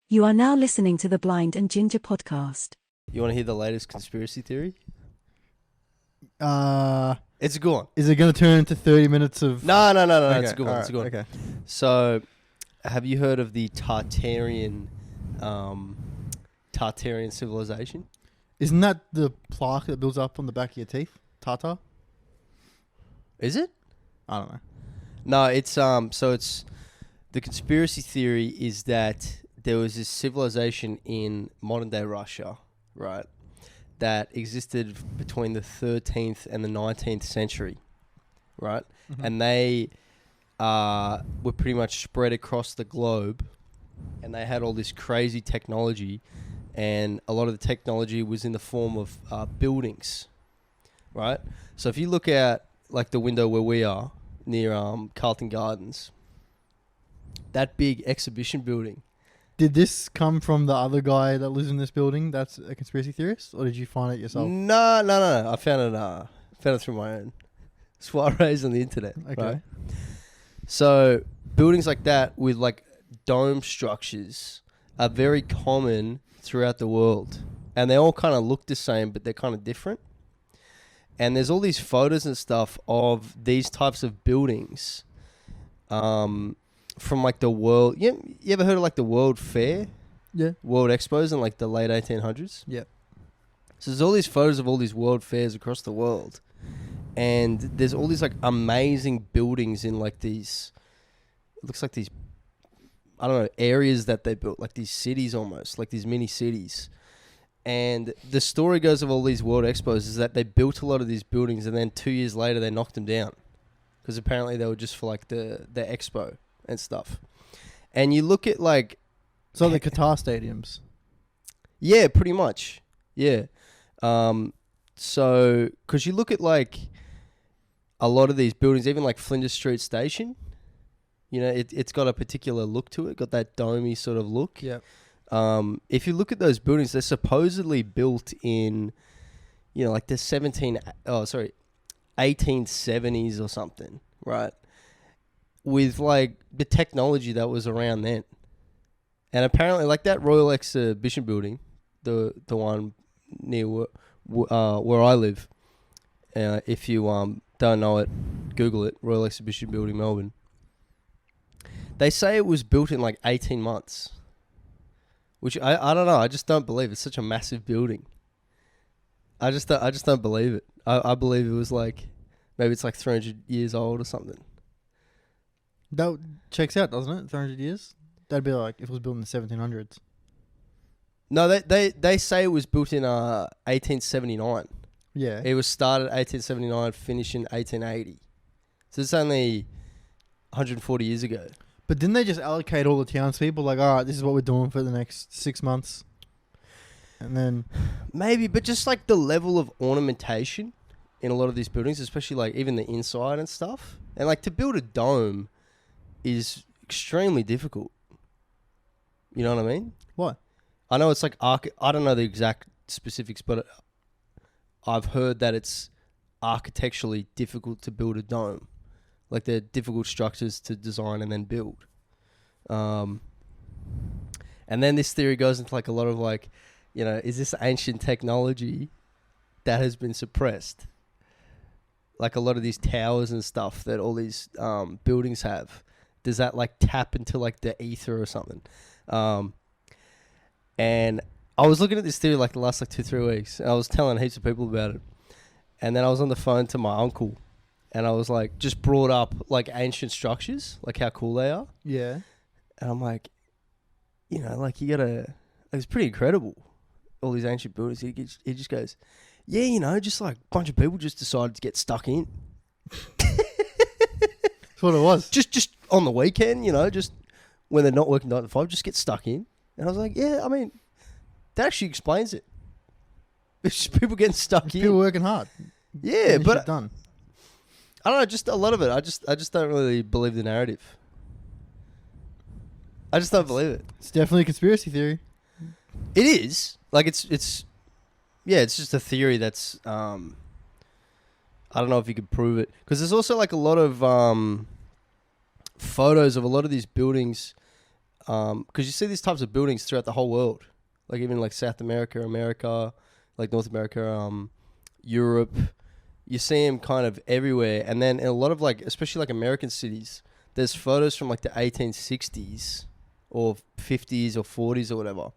You are now listening to the Blind and Ginger podcast. You want to hear the latest conspiracy theory? Uh, It's a good one. is it going to turn into 30 minutes of... No. Okay, It's a good one. It's a good one. Okay. So, have you heard of the Tartarian civilization? Isn't that the plaque that builds up on the back of your teeth? Tartar? Is it? I don't know. No, it's so it's the conspiracy theory is that there was this civilization in modern day Russia, right, that existed between the 13th and the 19th century, right? Mhm. And they were pretty much spread across the globe, and they had all this crazy technology, and a lot of the technology was in the form of buildings, right? So if you look at like the window where we are near Carlton Gardens, that big exhibition building. Did this come from the other guy that lives in this building that's a conspiracy theorist? Or did you find it yourself? No. I found it through my own soirees on the internet. Okay. Right? So buildings like that with like dome structures are very common throughout the world, and they all kind of look the same, but they're kind of different. And there's all these photos and stuff of these types of buildings, from like the world. You ever heard of like the World Fair, Yeah. World Expos in like the late 1800s? Yep. So there's all these photos of all these world fairs across the world, and there's all these like amazing buildings in like these. It looks like these, I don't know, areas that they built, like these cities almost, like these mini cities. And the story goes of all these World Expos is that they built a lot of these buildings, and then 2 years later they knocked them down because apparently they were just for like the expo and stuff. And you look at like, So the Qatar stadiums. yeah, pretty much, yeah. So because you look at like a lot of these buildings, even like Flinders Street Station, you know, it's got a particular look to it, got that domey sort of look. Yep. If you look at those buildings, they're supposedly built in, you know, like the 1870s or something, right? With like the technology that was around then. And apparently like that Royal Exhibition building, the one near where I live, if you don't know it, Google it, Royal Exhibition Building, Melbourne. They say it was built in like 18 months. Which I don't know. I just don't believe it's such a massive building. I just don't believe it. I believe it was like maybe it's like 300 years old or something. That checks out, doesn't it? 300 years? That'd be like if it was built in the 1700s. No, they say it was built in 1879. Yeah. It was started 1879, finished in 1880. So it's only 140 years ago. But didn't they just allocate all the townspeople? Like, all right, this is what we're doing for the next 6 months. And then... Maybe, but just like the level of ornamentation in a lot of these buildings, especially like even the inside and stuff. And like to build a dome is extremely difficult. You know what I mean? What? I know it's like I don't know the exact specifics, but I've heard that it's architecturally difficult to build a dome. Like they're difficult structures to design and then build. And then this theory goes into like a lot of like, you know, is this ancient technology that has been suppressed? Like a lot of these towers and stuff that all these buildings have. Does that like tap into like the ether or something? And I was looking at this theory like the last like 2-3 weeks, and I was telling heaps of people about it. And then I was on the phone to my uncle, and I was like, just brought up like ancient structures, like how cool they are. Yeah. And I'm like, you know, like you gotta, like, it's pretty incredible, all these ancient buildings. He just goes, yeah, you know, just like a bunch of people just decided to get stuck in. That's what it was. Just on the weekend, you know, just when they're not working 9 to 5, just get stuck in. And I was like, yeah, I mean, that actually explains it. It's just people getting stuck in. People working hard. Yeah, Getting but shit done. I don't know, just a lot of it. I just don't really believe the narrative. I just don't believe it. It's definitely a conspiracy theory. It is. Like it's just a theory that's I don't know if you could prove it, because there's also like a lot of photos of a lot of these buildings Because you see these types of buildings throughout the whole world, like even like South America, like North America, Europe. You see them kind of everywhere, and then in a lot of like, especially like American cities, there's photos from like the 1860s or 50s or 40s or whatever,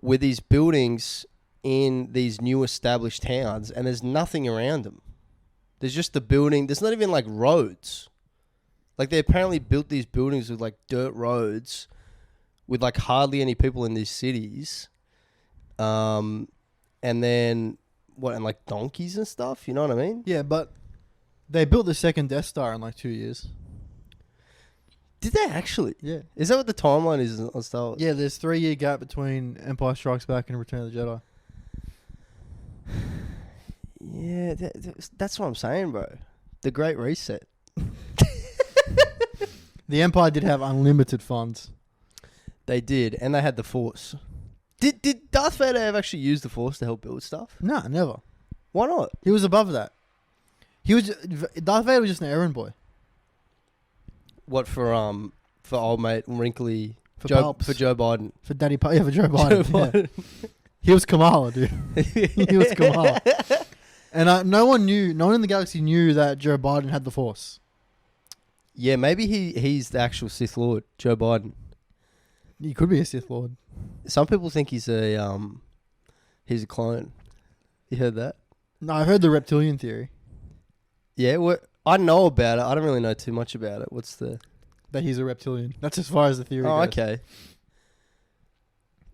with these buildings in these new established towns, and there's nothing around them. There's just the building. There's not even like roads. Like they apparently built these buildings with like dirt roads, with like hardly any people in these cities, and then what, and like donkeys and stuff. You know what I mean? Yeah, but they built the second Death Star in like 2 years. Did they actually? Yeah. Is that what the timeline is on Star Wars? Yeah, there's 3 year gap between Empire Strikes Back and Return of the Jedi. Yeah, that's what I'm saying, bro. The Great Reset. The Empire did have unlimited funds. They did, and they had the Force. Did Darth Vader ever actually use the Force to help build stuff? No, never. Why not? He was above that. Darth Vader was just an errand boy. What for old mate wrinkly For Joe Palps. For Joe Biden. For Daddy for Joe Biden. Joe Yeah. Biden. He was Kamala, dude. He was Kamala. And no one in the galaxy knew that Joe Biden had the Force. Yeah, maybe he's the actual Sith Lord, Joe Biden. He could be a Sith Lord. Some people think he's a clone. You heard that? No, I heard the reptilian theory Yeah, I know about it. I don't really know too much about it. What's the... that he's a reptilian. That's as far as the theory Oh, goes. okay.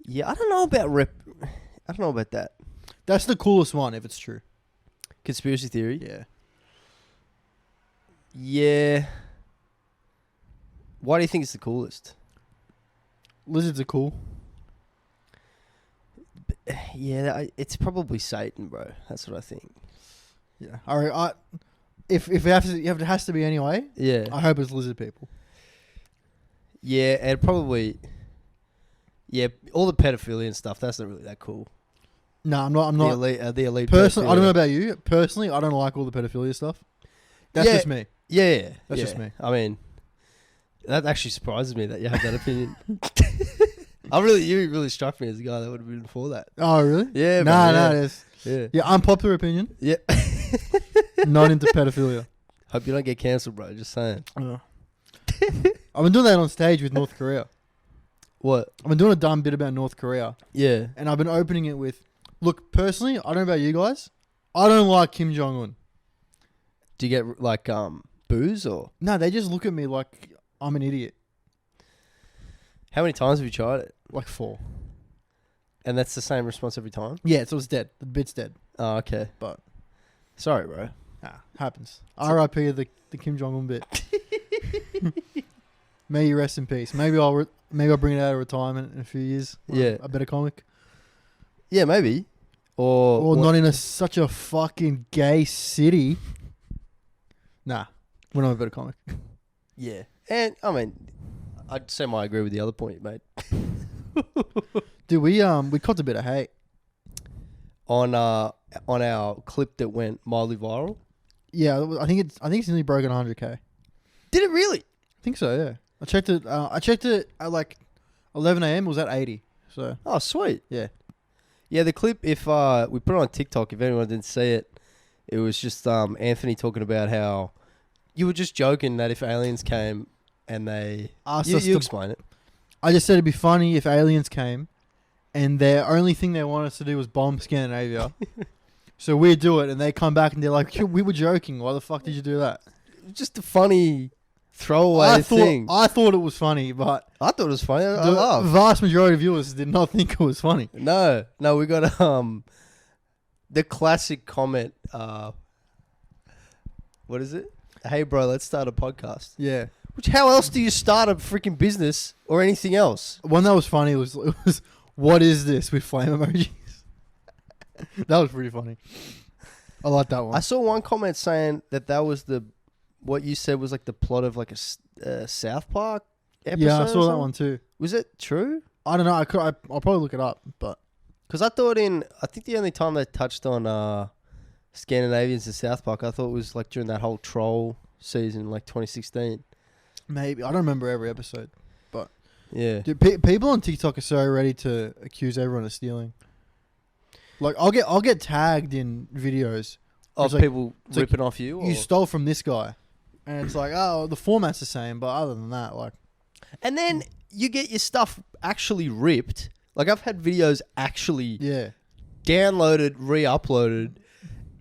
Yeah, I don't know about that. That's the coolest one if it's true. Conspiracy theory? Yeah. Yeah. Why do you think it's the coolest? Lizards are cool. Yeah, it's probably Satan, bro. That's what I think. Yeah. All right. If it has to be anyway, Yeah. I hope it's lizard people. Yeah, and probably... Yeah, all the pedophilia and stuff, that's not really that cool. No, I'm not. The elite Personally, I don't know pedophilia. about you. Personally, I don't like all the pedophilia stuff. That's Yeah. just me. Yeah. That's yeah. just me. I mean, that actually surprises me that you have that opinion. You really struck me as a guy that would have been for that. Oh, really? Yeah, No, man, no, it's yeah. yeah. Unpopular opinion. Yeah. Not into pedophilia. Hope you don't get cancelled, bro. Just saying. I've been doing that on stage with North Korea. What? I've been doing a dumb bit about North Korea, Yeah. and I've been opening it with, look, personally, I don't know about you guys. I don't like Kim Jong Un. Do you get like booze or? No, they just look at me like I'm an idiot. How many times have you tried it? Like 4. And that's the same response every time? Yeah, so it's dead. The bit's dead. Oh, okay. But Sorry, bro. happens. R.I.P. the Kim Jong Un bit. May you rest in peace. Maybe I'll bring it out of retirement in a few years. Yeah. A better comic. Yeah, maybe. Or Not in such a fucking gay city. Nah, we're not a better comic. Yeah. And I mean, I'd say I agree with the other point, mate. Dude, we copped a bit of hate. On our clip that went mildly viral. Yeah, I think it's nearly broken 100K. Did it really? I think so. Yeah, I checked it at like 11 a.m. It was at 80. So Oh, sweet. yeah, Yeah, the clip, if we put it on TikTok, if anyone didn't see it, it was just Anthony talking about how you were just joking that if aliens came and they... asked You us to. explain it. I just said it'd be funny if aliens came, and their only thing they want us to do was bomb Scandinavia. So we do it, and they come back and they're like, "We were joking. Why the fuck did you do that?" Just a funny throwaway thing. I thought it was funny, but I thought it was funny. I the laughed. vast majority of viewers did not think it was funny. No, we got the classic comment. What is it? Hey, bro, let's start a podcast. Yeah. Which, how else do you start a freaking business or anything else? One that was funny was what is this with flame emojis? That was pretty funny. I like that one. I saw one comment saying that was what you said was like the plot of like a South Park episode. Yeah, I or saw that something? one too. Was it true? I don't know. I'll probably look it up, but Because I think the only time they touched on Scandinavians in South Park, I thought it was like during that whole troll season, like 2016. maybe I don't remember every episode. But Yeah. Dude, people on TikTok are so ready to accuse everyone of stealing. Like I'll get tagged in videos. Of It's like- people it's like ripping off you? You or- stole from this guy, and it's like, oh, the format's the same, but other than that, like, And then you get your stuff actually ripped. Like I've had videos actually yeah, downloaded, re-uploaded,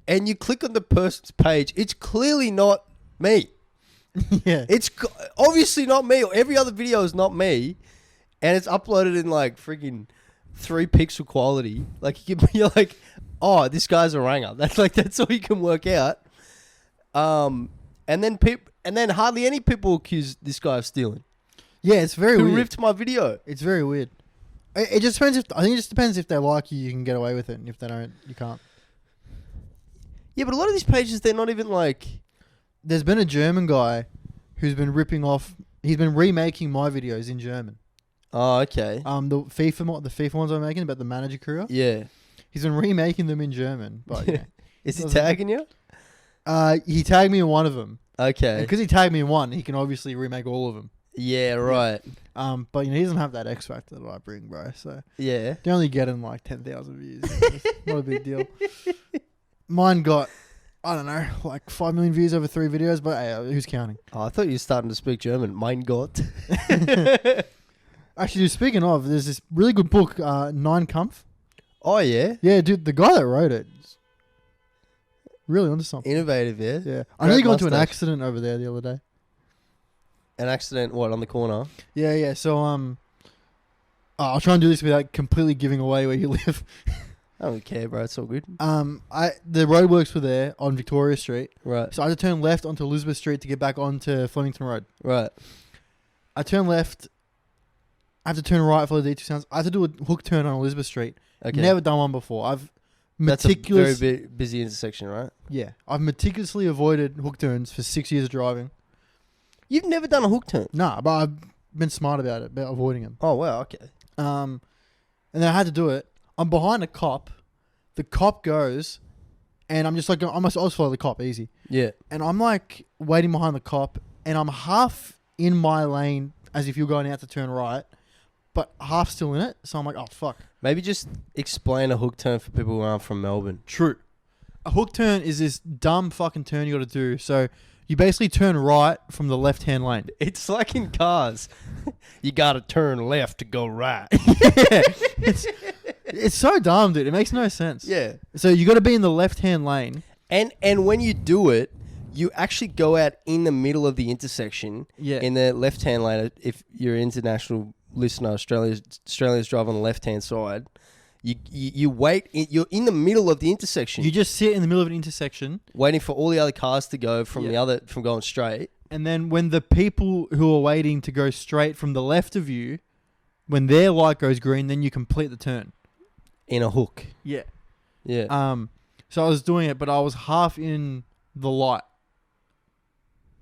and you click on the person's page. It's clearly not me. yeah, It's obviously not me. Or every other video is not me, and it's uploaded in like freaking 3 pixel quality. Like you're like, oh, this guy's a ranger. That's all you can work out. And then hardly any people accuse this guy of stealing. yeah. It's very Who weird. ripped my video? It's very weird. It just depends. I think it just depends if they like you, you can get away with it, and if they don't, you can't. Yeah, but a lot of these pages, they're not even like. There's been a German guy who's been ripping off. He's been remaking my videos in German. Oh, okay. The FIFA ones I'm making about the manager career. Yeah. He's been remaking them in German, but yeah. Is he Doesn't- tagging you? He tagged me in one of them. Okay. Because he tagged me in one, he can obviously remake all of them. Yeah, right. But he doesn't have that X factor that I bring, bro. So Yeah. they only get him like 10,000 views. It's not a big deal. Mine got, I don't know, like 5 million views over 3 videos. But hey, who's counting? Oh, I thought you were starting to speak German. Mein Gott. Actually, dude, speaking of, there's this really good book, Nine Kampf. Oh, yeah. Yeah, dude, the guy that wrote it is really onto something. Innovative, yeah. Yeah, I nearly got into an mustache. accident over there the other day. An accident, what, on the corner? Yeah. So I'll try and do this without completely giving away where you live. I don't care, bro. It's all good. The roadworks were there on Victoria Street, Right. so I had to turn left onto Elizabeth Street to get back onto Flemington Road. Right. I turn left. I have to turn right for the D2 sounds. I have to do a hook turn on Elizabeth Street. Okay. Never done one before. I've That's a meticulous. very busy intersection, right? Yeah, I've meticulously avoided hook turns for 6 years of driving. You've never done a hook turn? Nah, but I've been smart about it, about avoiding them. Oh, wow. Okay. And then I had to do it. I'm behind a cop. The cop goes, and I'm just like, I'll just follow the cop, easy. Yeah. And I'm like waiting behind the cop, and I'm half in my lane as if you're going out to turn right, but half still in it. So I'm like, oh, fuck. Maybe just explain a hook turn for people who aren't from Melbourne. True. A hook turn is this dumb fucking turn you got to do. So you basically turn right from the left-hand lane. It's like in cars. You got to turn left to go right. It's so dumb, dude. It makes no sense. Yeah. So you got to be in the left-hand lane. And when you do it, you actually go out in the middle of the intersection Yeah. in the left-hand lane. If you're an international listener, Australia's drive on the left-hand side. You wait. You're in the middle of the intersection, You just sit in the middle of an intersection, waiting for all the other cars to go from from going straight. and then when the people who are waiting to go straight from the left of you, when their light goes green, then you complete the turn. In a hook. Yeah. Yeah. So I was doing it, but I was half in the light.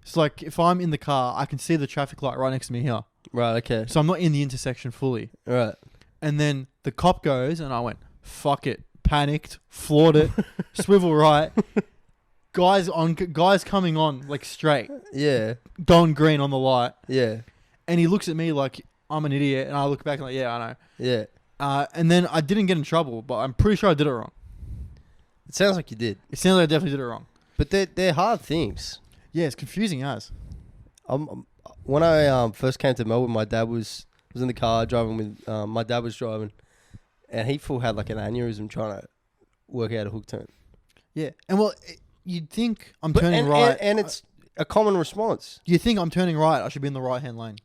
It's like if I'm in the car, I can see the traffic light right next to me here. Right. Okay. So I'm not in the intersection fully. Right. And then the cop goes, and I went, fuck it. Panicked, floored it, swivel right. Guys coming on like straight, Yeah. going green on the light. Yeah. And he looks at me like I'm an idiot, and I look back and like, yeah, I know. Yeah. And then I didn't get in trouble, but I'm pretty sure I did it wrong. It sounds like you did, It sounds like I definitely did it wrong. but they're hard things. Yeah, it's confusing as. When I first came to Melbourne, my dad was in the car driving with my dad was driving, and he full had like an aneurysm trying to work out a hook turn. Yeah, and well, you'd think I'm But- turning and, right, and it's a common response. you think I'm turning right. I should be in the right hand lane,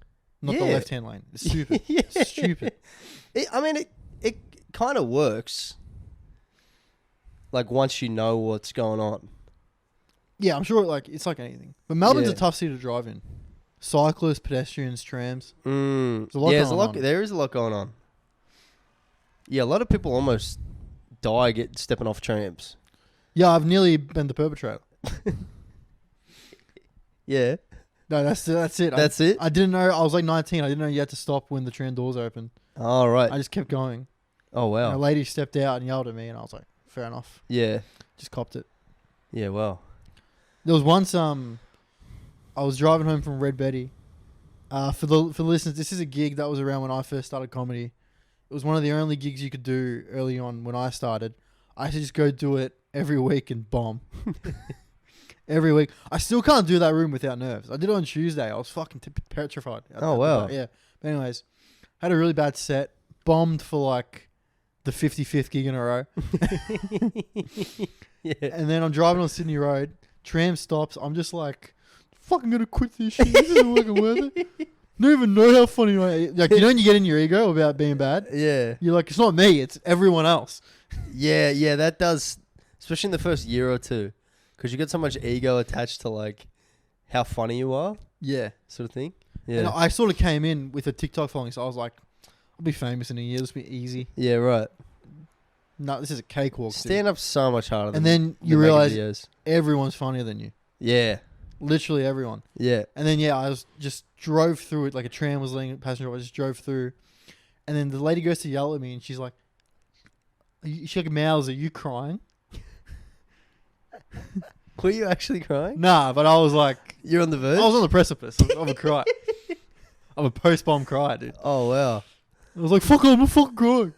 not the Yeah. left hand lane. It's stupid. Yeah. It's stupid. It kind of works. Like once you know what's going on. Yeah, I'm sure. Like it's like anything, but Melbourne's Yeah. a tough city to drive in. Cyclists, pedestrians, trams. There's a lot there's going a lot. on. There is a lot going on. Yeah, a lot of people almost die stepping off trams. Yeah, I've nearly been the perpetrator. Yeah, No, that's it. that's it. I didn't know. I was like 19. I didn't know you had to stop when the tram doors open. All right. I just kept going. Oh And a wow. lady stepped out and yelled at me, and I was like, fair enough. Yeah. Just copped it. Yeah. Wow. There was once I was driving home from Red Betty, For the listeners, this is a gig that was around when I first started comedy. It was one of the only gigs you could do early on when I started. I used to just go do it every week and bomb. Every week. I still can't do that room without nerves. I did it on Tuesday. I was fucking petrified. Oh, wow. Yeah. But anyways, had a really bad set. Bombed for like the 55th gig in a row. Yeah. And then I'm driving on Sydney Road. Tram stops. I'm just like, fucking gonna quit this shit. This isn't fucking worth it. Don't even know how funny I am. Like, you know when you get in your ego about being bad? Yeah. You're like, it's not me. It's everyone else. Yeah, that does, especially in the first year or two, because you get so much ego attached to like how funny you are, Yeah. sort of thing. And Yeah, I sort of came in with a TikTok following, so I was like, I'll be famous in a year. This will be easy. yeah, right. No, this is a cakewalk. dude. Stand up's so much harder. And than then you making realize videos. everyone's funnier than you. Yeah, Literally everyone. yeah, And then, yeah, I was just drove through it. Like a tram was letting passenger. I just drove through. And then the lady goes to yell at me, and she's like, she like mouths, are you crying? Were you actually crying? Nah, but I was like, You're on the verge. I was on the precipice of a cry. Of a post-bomb cry, dude. Oh wow. I was like, fuck, I'm not fucking crying.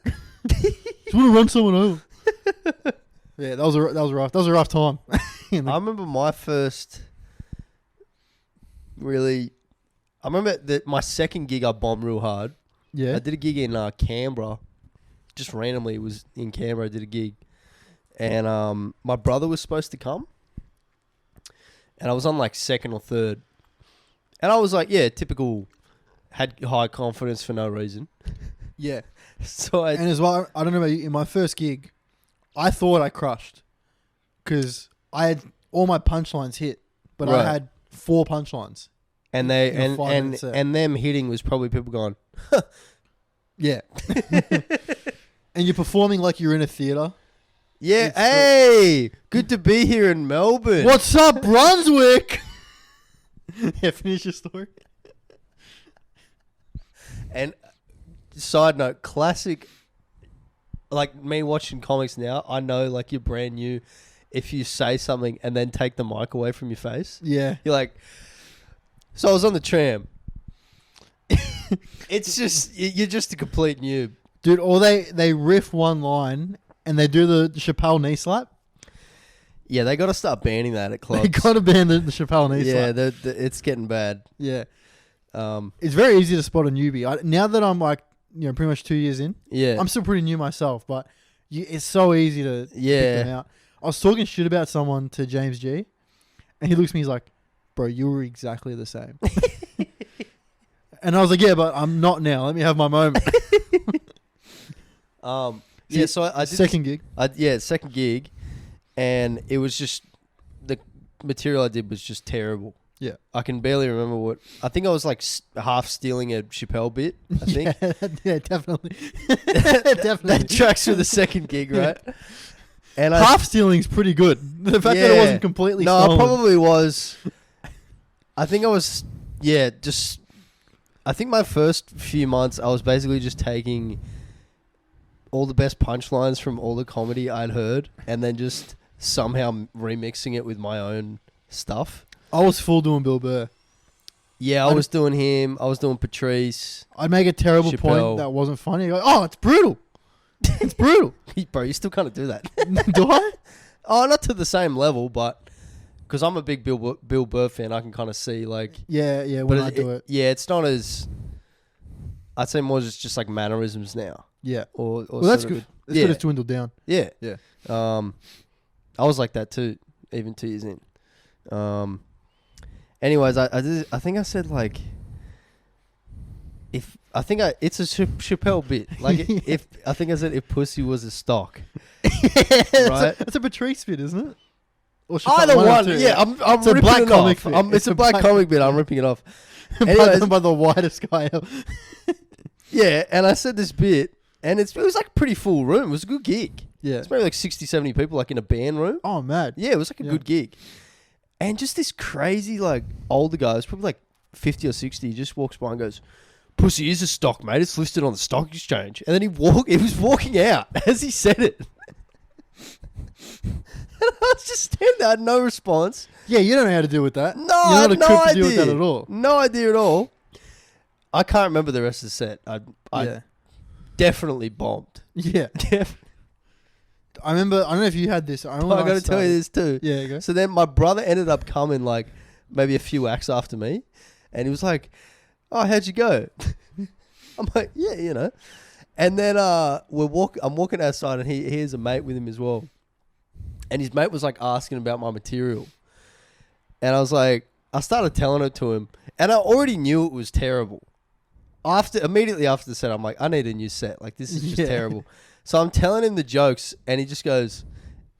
Just want to run someone over. Yeah, that was rough. That was a rough time. I remember my first. Really, I remember that my second gig I bombed real hard. Yeah. I did a gig in Canberra. Just randomly, it was in Canberra. I did a gig, and my brother was supposed to come, and I was on like second or third, and I was like, yeah, typical, had high confidence for no reason. Yeah. So And as well, I don't know about you, in my first gig, I thought I crushed because I had all my punchlines hit, but Right. I had 4 punchlines. and they in a 5-minute set. and them hitting was probably people going, Yeah. And you're performing like you're in a theater. yeah, It's hey, good to be here in Melbourne. What's up, Brunswick? Yeah, finish your story. And side note, classic. Like me watching comics now, I know like you're brand new. If you say something and then take the mic away from your face, Yeah. you're like. So I was on the tram. It's just you're just a complete noob. Dude, or they riff one line and they do the Chappelle knee slap. Yeah, they got to start banning that at They clubs. got to ban the Chappelle knee Yeah, slap. it's getting bad. Yeah. Um, It's very easy to spot a newbie. Now that I'm like, pretty much 2 years in, yeah, I'm still pretty new myself, but it's so easy to pick them yeah. out. I was talking shit about someone to James G, and he looks at me, he's like, bro, you were exactly the same. And I was like, yeah, but I'm not now. Let me have my moment. Yeah. So I did Second gig. second gig, and it was just the material I did was just terrible. Yeah. I can barely remember what. I think I was like half stealing a Chappelle bit. I think Yeah, definitely. Definitely. that tracks for the second gig, right? And Half stealing's pretty good. The fact that it Yeah. wasn't completely no, stolen. I probably was. I think I was. Yeah, just. I think my first few months, I was basically just taking all the best punchlines from all the comedy I'd heard, and then just somehow remixing it with my own stuff. I was full doing Bill Burr. Yeah, I was doing him. I was doing Patrice. I'd make a terrible Chappelle. point that wasn't funny. I go, oh, it's brutal. It's brutal. Bro, you still kind of do that. Do I? Oh, not to the same level, but because I'm a big Bill Burr fan, I can kind of see like. Yeah, when I But do it. yeah, it's not as. I'd say more just like mannerisms now. Yeah. Or Well, that's sort of- good. It's yeah. good it's dwindled down. Yeah. Yeah. I was like that too, even 2 years in. Anyways, I think I said like. It's a Chappelle bit. Like if I think I said if pussy was a stock. Right? That's a Patrice bit, isn't it? Or Either Chappelle, one. of two, Yeah, I'm It's a ripping black it comic off. bit. It's a black comic bit. I'm ripping it off. by, Anyways, by the whitest guy ever. yeah, and I said this bit, and it was like a pretty full room. It was a good gig. Yeah. It's maybe like 60, 70 people, like in a band room. Oh, mad. Yeah, it was like a Yeah. good gig. And just this crazy, like, older guy, it's probably like 50 or 60, he just walks by and goes, pussy is a stock, mate. It's listed on the stock exchange. And then he was walking out as he said it. And I was just standing there, I had no response. Yeah, you don't know how to deal with that. No, You're I not had no equipped to deal with idea. that at all. No idea at all. I can't remember the rest of the set. I Yeah. definitely bombed. Yeah. I remember. I don't know if you had this. I remember I when got to tell you this too. Yeah, you go. So then my brother ended up coming like maybe a few acts after me, and he was like, "Oh, how'd you go?" I'm like, "Yeah, you know." And then I'm walking outside, and he has a mate with him as well, and his mate was like asking about my material, and I was like, I started telling it to him, and I already knew it was terrible. Immediately after the set, I'm like, I need a new set. Like, this is just Yeah. terrible. So I'm telling him the jokes, and he just goes,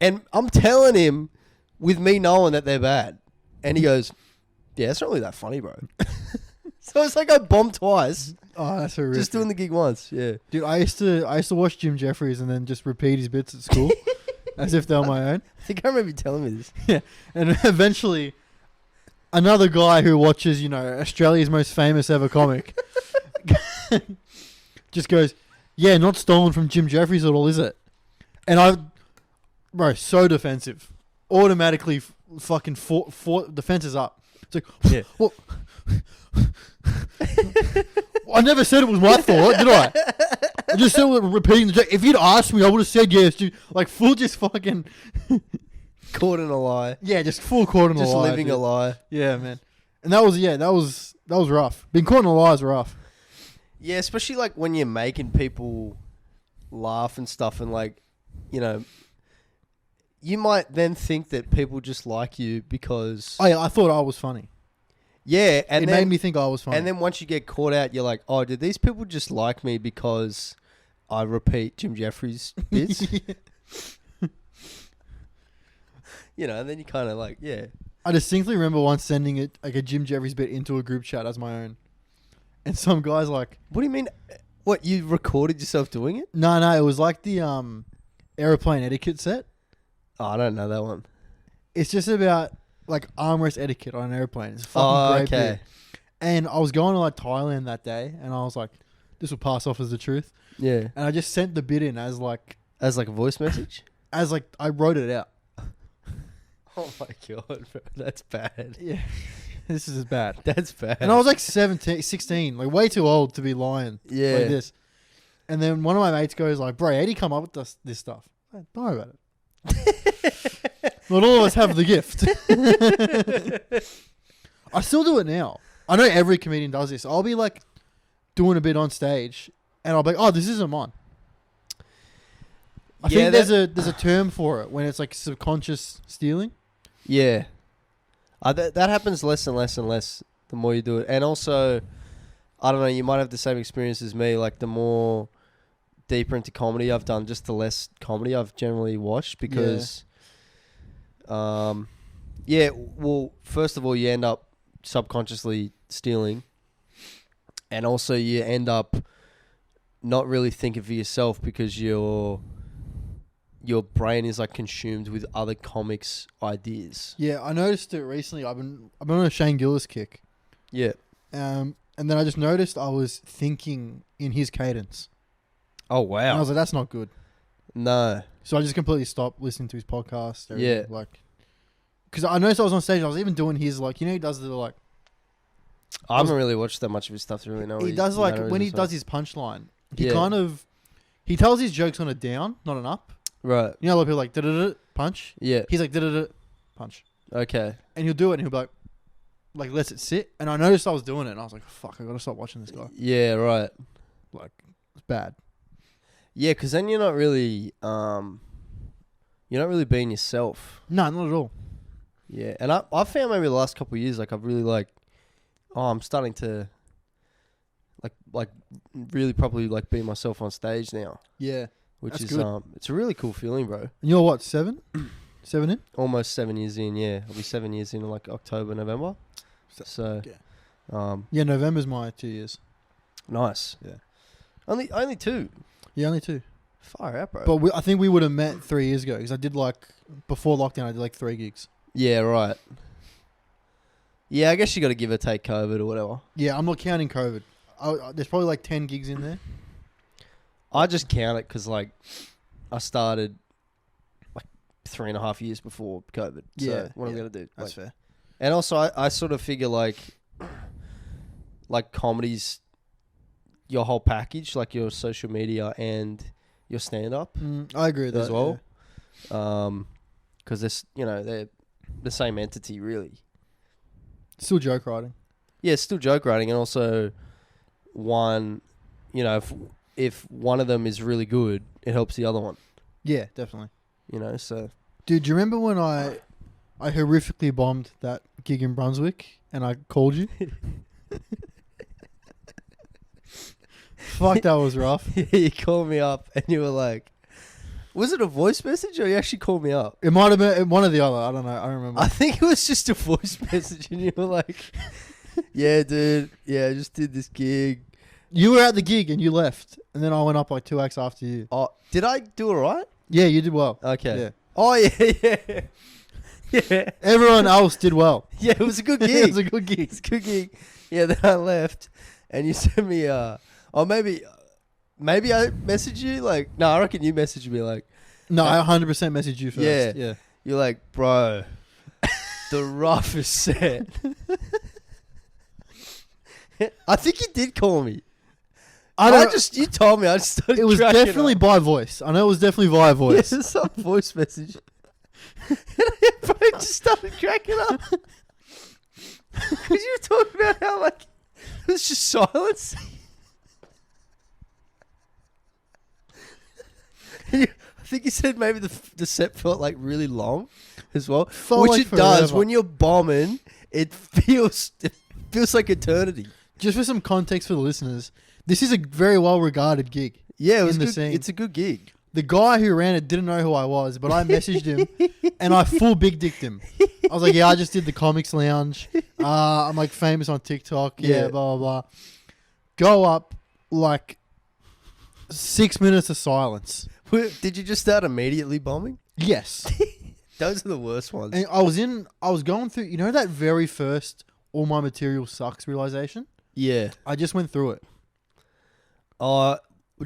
and I'm telling him with me knowing that they're bad, and he goes, "Yeah, it's not really that funny, bro." So it's like I bombed twice, Oh, that's horrific. just doing the gig once. Yeah. Dude, I used to watch Jim Jeffries and then just repeat his bits at school as if they were my own. I think I remember you telling me this. And eventually, another guy who watches, Australia's most famous ever comic, just goes, "Yeah, not stolen from Jim Jeffries at all, is it?" And bro, so defensive, automatically fucking fought defenses up. It's like, Yeah. well, I never said it was my thought, did I? I just said repeating the joke. If you'd asked me, I would have said yes. Dude. Like full, just fucking, Caught in a lie. yeah, just full caught in a Just lie. living a dude. lie. Yeah, man. And that was rough. Being caught in a lie is rough. Yeah, especially like when you're making people laugh and stuff, and like, you know, you might then think that people just like you because Oh yeah, I thought I was funny. yeah, and It then made me think I was funny. and then once you get caught out, you're like, oh, did these people just like me because I repeat Jim Jeffries bits? You know, and then you kind of like, yeah, I distinctly remember once sending it like a Jim Jeffries bit into a group chat as my own, and some guys like, what do you mean? What, you recorded yourself doing it? no, it was like the airplane etiquette set. Oh, I don't know that one. It's just about like armrest etiquette on an airplane. It's a Oh, fucking great okay. bit. And I was going to like Thailand that day, and I was like, this will pass off as the truth. Yeah, And I just sent the bit in as like as like a voice message. I wrote it out. Oh my god, bro, that's bad. Yeah, this is bad. That's bad. And I was like 16, like way too old to be lying yeah, like this. And then one of my mates goes like, "Bro, how'd you come up with this stuff?" Like, don't worry about it. Not all of us have the gift. I still do it now. I know every comedian does this. I'll be like doing a bit on stage, and I'll be like, "Oh, this isn't mine." I think there's a term for it when it's like subconscious stealing. Yeah. That happens less and less and less the more you do it. And also, I don't know, you might have the same experience as me. Like, the more deeper into comedy I've done, just the less comedy I've generally watched because, well, first of all, you end up subconsciously stealing. And also, you end up not really thinking for yourself because your brain is like consumed with other comics' ideas. Yeah, I noticed it recently. I've been on a Shane Gillis kick. Yeah. And then I just noticed I was thinking in his cadence. Oh And wow. I was like, that's not good. No. So I just completely stopped listening to his podcast. Yeah. Like, because I noticed I was on stage. I was even doing his, like, he does the, like, I haven't really watched that much of his stuff to really know. he does, like, when he does his punchline, he Yeah. kind of, he tells his jokes on a down, not an up. Right. You know, a lot of people like, da-da-da, punch. Yeah. He's like, da-da-da, punch. Okay. And he'll do it, and he'll be like, lets it sit. And I noticed I was doing it, and I was like, fuck, I gotta stop watching this guy. Yeah. Right. Like, it's bad. Yeah, because then you're not really being yourself. No, not at all. Yeah, and I found maybe the last couple of years, like I've really like, I'm starting to, like really properly like be myself on stage now, Yeah. which That's is good. it's a really cool feeling, bro. And you're what, 7? 7 in? Almost 7 years in, yeah. I'll be 7 years in like October, November. So, Yeah, November's my 2 years. nice. Yeah. Only 2. Yeah, only 2. Far out, bro. But I think we would have met 3 years ago because I did like, before lockdown, I did like 3 gigs. Yeah, right. Yeah, I guess you got to give or take COVID or whatever. Yeah, I'm not counting COVID. There's probably like 10 gigs in there. I just count it because like I started like 3.5 years before COVID. So Yeah, what I'm yeah, gonna do? That's Like, fair. and also I sort of figure like comedy's your whole package, like your social media and your stand up I agree with as that, well. Because they're the same entity, really. yeah. Still joke writing. Yeah, it's still joke writing, and also one, if one of them is really good, it helps the other one. Yeah, definitely. So Dude, do you remember when I horrifically bombed that gig in Brunswick and I called you? Fuck, that was rough. you called me up and you were like, was it a voice message or you actually called me up? It might have been one or the other. I don't know. I don't remember. I think it was just a voice message and you were like, yeah, dude. Yeah, I just did this gig. You were at the gig and you left. And then I went up like 2 acts after you. Oh, did I do it right? Yeah, you did well. Okay. Yeah. Oh, yeah. Yeah. Everyone else did well. Yeah, it was a good gig. It was a good gig. It's a good gig. Yeah, then I left and you sent me, maybe I messaged you. Like, no, I reckon you messaged me like, No, I 100% messaged you first. Yeah. Yeah. you're like, bro, the roughest set. I think you did call me. You told me. I just started It was cracking definitely up. by voice. I know it was definitely via voice. Yeah, some voice message. And I probably just started cracking up. Because you were talking about how, like, it was just silence. I think you said maybe the set felt, like, really long as well. Felt which like it does. forever. When you're bombing, it feels like eternity. Just for some context for the listeners, this is a very well regarded gig. Yeah, it was In the good. scene. It's a good gig. The guy who ran it didn't know who I was, but I messaged him and I full big dicked him. I was like, yeah, I just did the Comics Lounge. I'm like famous on TikTok. Yeah, Yeah. blah, blah, blah. Go up, like 6 minutes of silence. Did you just start immediately bombing? Yes. Those are the worst ones. And I was going through, that very first all my material sucks realization? Yeah. I just went through it.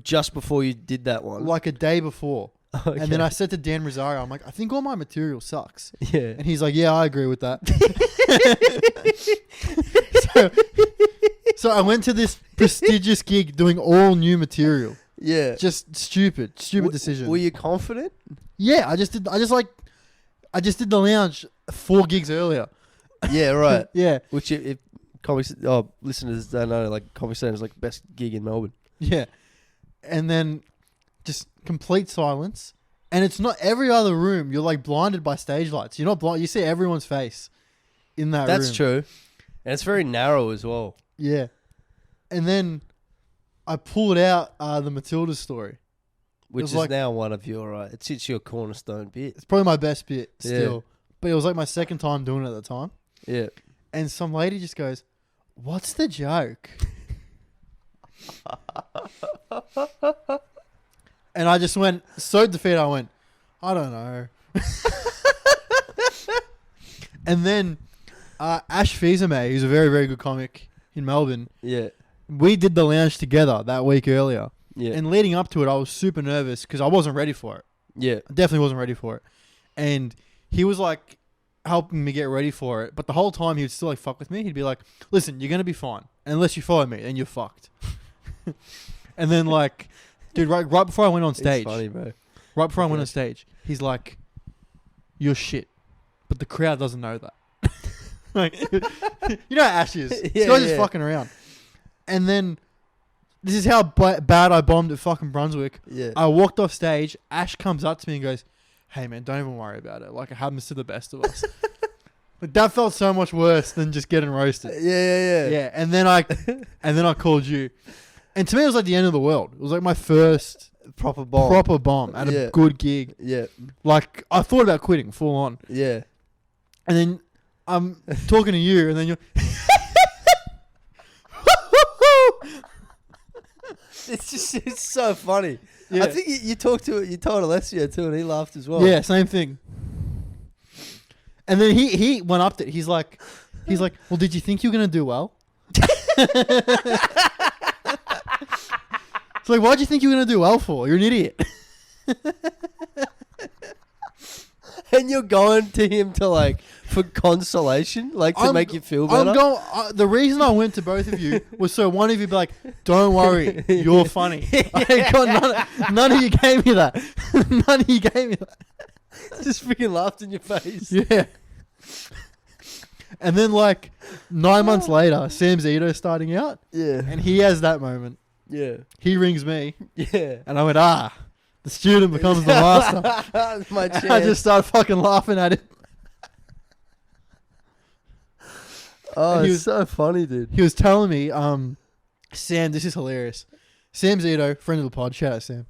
Just before you did that one. Like a day before. Okay. And then I said to Dan Rosario, I'm like, I think all my material sucks. Yeah. And he's like, yeah, I agree with that. so I went to this prestigious gig doing all new material. Yeah. Just stupid decision. Were you confident? Yeah, I just did the lounge 4 gigs earlier. Yeah, right. Yeah. Which if comics listeners don't know, like Comic Center is like the best gig in Melbourne. Yeah. And then just complete silence. And it's not every other room. You're like blinded by stage lights. You're not blind. You see everyone's face in that room. That's true. And it's very narrow as well. Yeah. And then I pulled out the Matilda story. Which was is like- now one of your it's your cornerstone bit. It's probably my best bit Yeah. still. But it was like my second time doing it at the time. Yeah. And some lady just goes, "What's the joke?" And I just went, so defeated, I went, "I don't know." And then Ash Fils-Aimé, who's a very, very good comic in Melbourne, Yeah. we did the lounge together that week earlier. Yeah. And leading up to it, I was super nervous because I wasn't ready for it. Yeah. I definitely wasn't ready for it. And he was like helping me get ready for it. But the whole time he would still like fuck with me. He'd be like, "Listen, you're going to be fine. Unless you follow me, then you're fucked." And then like, dude, right before I went on stage, It's funny, bro. right before I went Okay. on stage, he's like, "You're shit." But the crowd doesn't know that. Like, you know how Ash is. This Yeah, guy's just yeah. fucking around. And then this is how bad I bombed at fucking Brunswick. Yeah. I walked off stage. Ash comes up to me and goes, "Hey man, don't even worry about it. Like it happens to the best of us." Like that felt so much worse than just getting roasted. Yeah. Yeah, and then I called you, and to me it was like the end of the world. It was like my first Proper bomb. proper bomb at Yeah. a good gig. Yeah. Like I thought about quitting full on, Yeah. and then I'm talking to you, and then you're. It's so funny. Yeah. I think you told Alessio too, and he laughed as well. Yeah, same thing. And then he went up to it. He's like, "Well, did you think you were gonna do well?" It's like, why'd you think you were gonna do well for? You're an idiot. And you're going to him to like for consolation, like to make you feel better. I'm going. The reason I went to both of you was so one of you be like, "Don't worry, you're funny." I ain't got none of you gave me that. None of you gave me that. Just freaking laughed in your face. Yeah. And then like 9 months later, Sam Zito starting out, Yeah. and he has that moment. Yeah. He rings me, Yeah. and I went, the student becomes the master. My chance. I just started fucking laughing at it. Oh, he it's was- so funny, dude. He was telling me, Sam, this is hilarious. Sam Zito, friend of the pod, shout out Sam.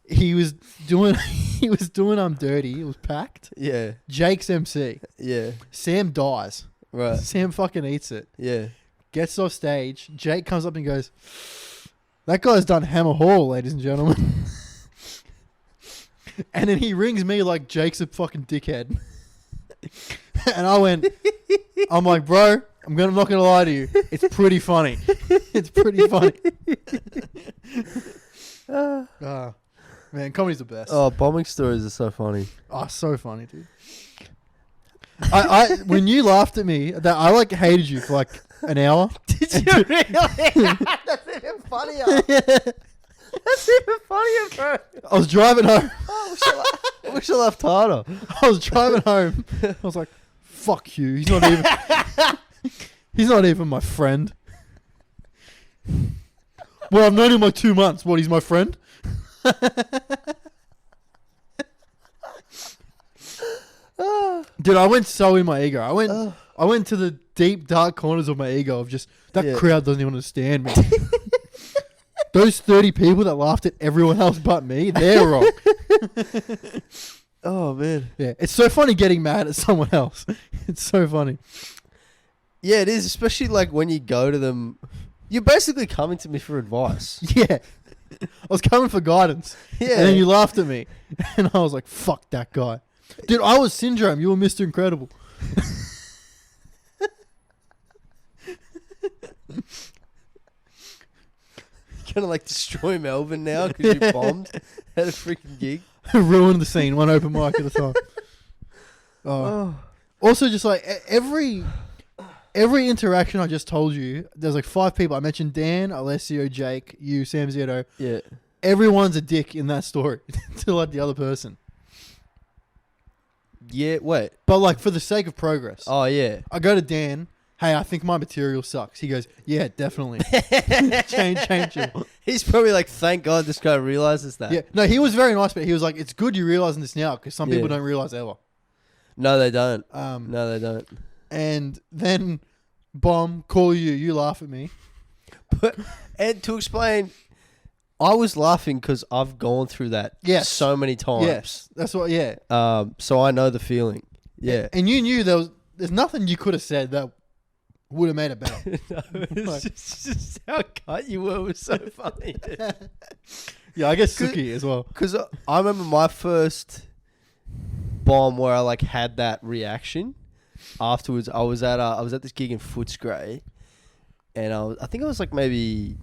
He was doing Dirty. It was packed. Yeah. Jake's MC. Yeah. Sam dies. Right. Sam fucking eats it. Yeah. Gets off stage. Jake comes up and goes, "That guy's done Hammer Hall, ladies and gentlemen." And then he rings me like Jake's a fucking dickhead. And I'm like, bro, I'm not gonna lie to you. It's pretty funny. It's pretty funny. Man, comedy's the best. Oh, bombing stories are so funny. Oh, so funny, dude. I when you laughed at me, that I like hated you for like an hour. Did you really? That's even funnier. That's even funnier, bro. I was driving home. I wish I laughed harder. I was driving home. I was like, "Fuck you." He's not even. He's not even my friend. Well, I've known him like 2 months. What? He's my friend? Dude, I went so in my ego. I went to the deep dark corners of my ego of just that Yeah. crowd doesn't even understand me. Those 30 people that laughed at everyone else but me, they're wrong. Oh, man. Yeah, it's so funny getting mad at someone else. It's so funny. Yeah, it is, especially like when you go to them. You're basically coming to me for advice. Yeah. I was coming for guidance. Yeah. And then you laughed at me. And I was like, fuck that guy. Dude, I was Syndrome. You were Mr. Incredible. Gonna like destroy Melbourne now because you bombed at a freaking gig. Ruined the scene. One open mic at a time. Oh. Oh. Also, just like every interaction I just told you, there's like 5 people. I mentioned Dan, Alessio, Jake, you, Sam Zito. Yeah. Everyone's a dick in that story to like the other person. Yeah, wait. But like for the sake of progress, Oh, yeah. I go to Dan. Hey, I think my material sucks. He goes, yeah, definitely. change it. He's probably like, thank God this guy realizes that. Yeah, no, he was very nice, but he was like, it's good you're realizing this now because some people Yeah. don't realize ever. No, they don't. No. No, they don't. And then, bomb, call you laugh at me. But, and to explain, I was laughing because I've gone through that Yes. so many times. Yes, that's what. Yeah, So I know the feeling. Yeah. and you knew there's nothing you could have said that would have made it better. No, it's just how cut you were was so funny. Yeah, I guess Suki as well. Because I remember my first bomb where I like had that reaction. Afterwards, I was at this gig in Footscray, and I think I was like maybe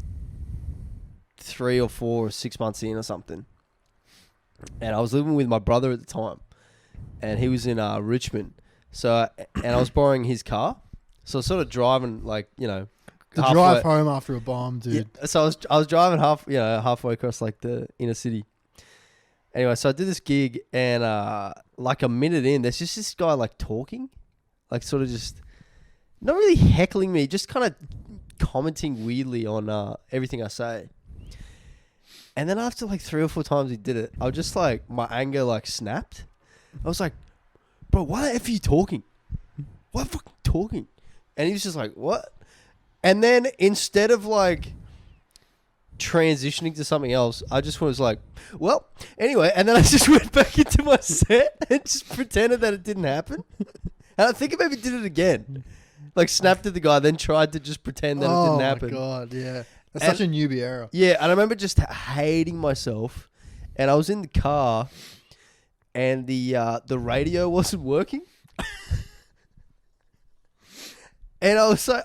3 or 4 or 6 months in or something, and I was living with my brother at the time, and he was in Richmond. So and I was borrowing his car, so I was sort of driving like The halfway- drive home after a bomb, dude. Yeah, so I was driving halfway across like the inner city. Anyway, so I did this gig, and like a minute in, there's just this guy like talking, like sort of just not really heckling me, just kind of commenting weirdly on everything I say. And then after like 3 or 4 times he did it, I was just like, my anger like snapped. I was like, bro, why the F are you talking? Why the fuck talking? And he was just like, what? And then instead of like transitioning to something else, I just was like, well, anyway. And then I just went back into my set and just pretended that it didn't happen. And I think I maybe did it again. Like snapped at the guy, then tried to just pretend that it didn't happen. Oh my god, yeah. That's And- such a newbie era. Yeah, and I remember just hating myself. And I was in the car, and the radio wasn't working. And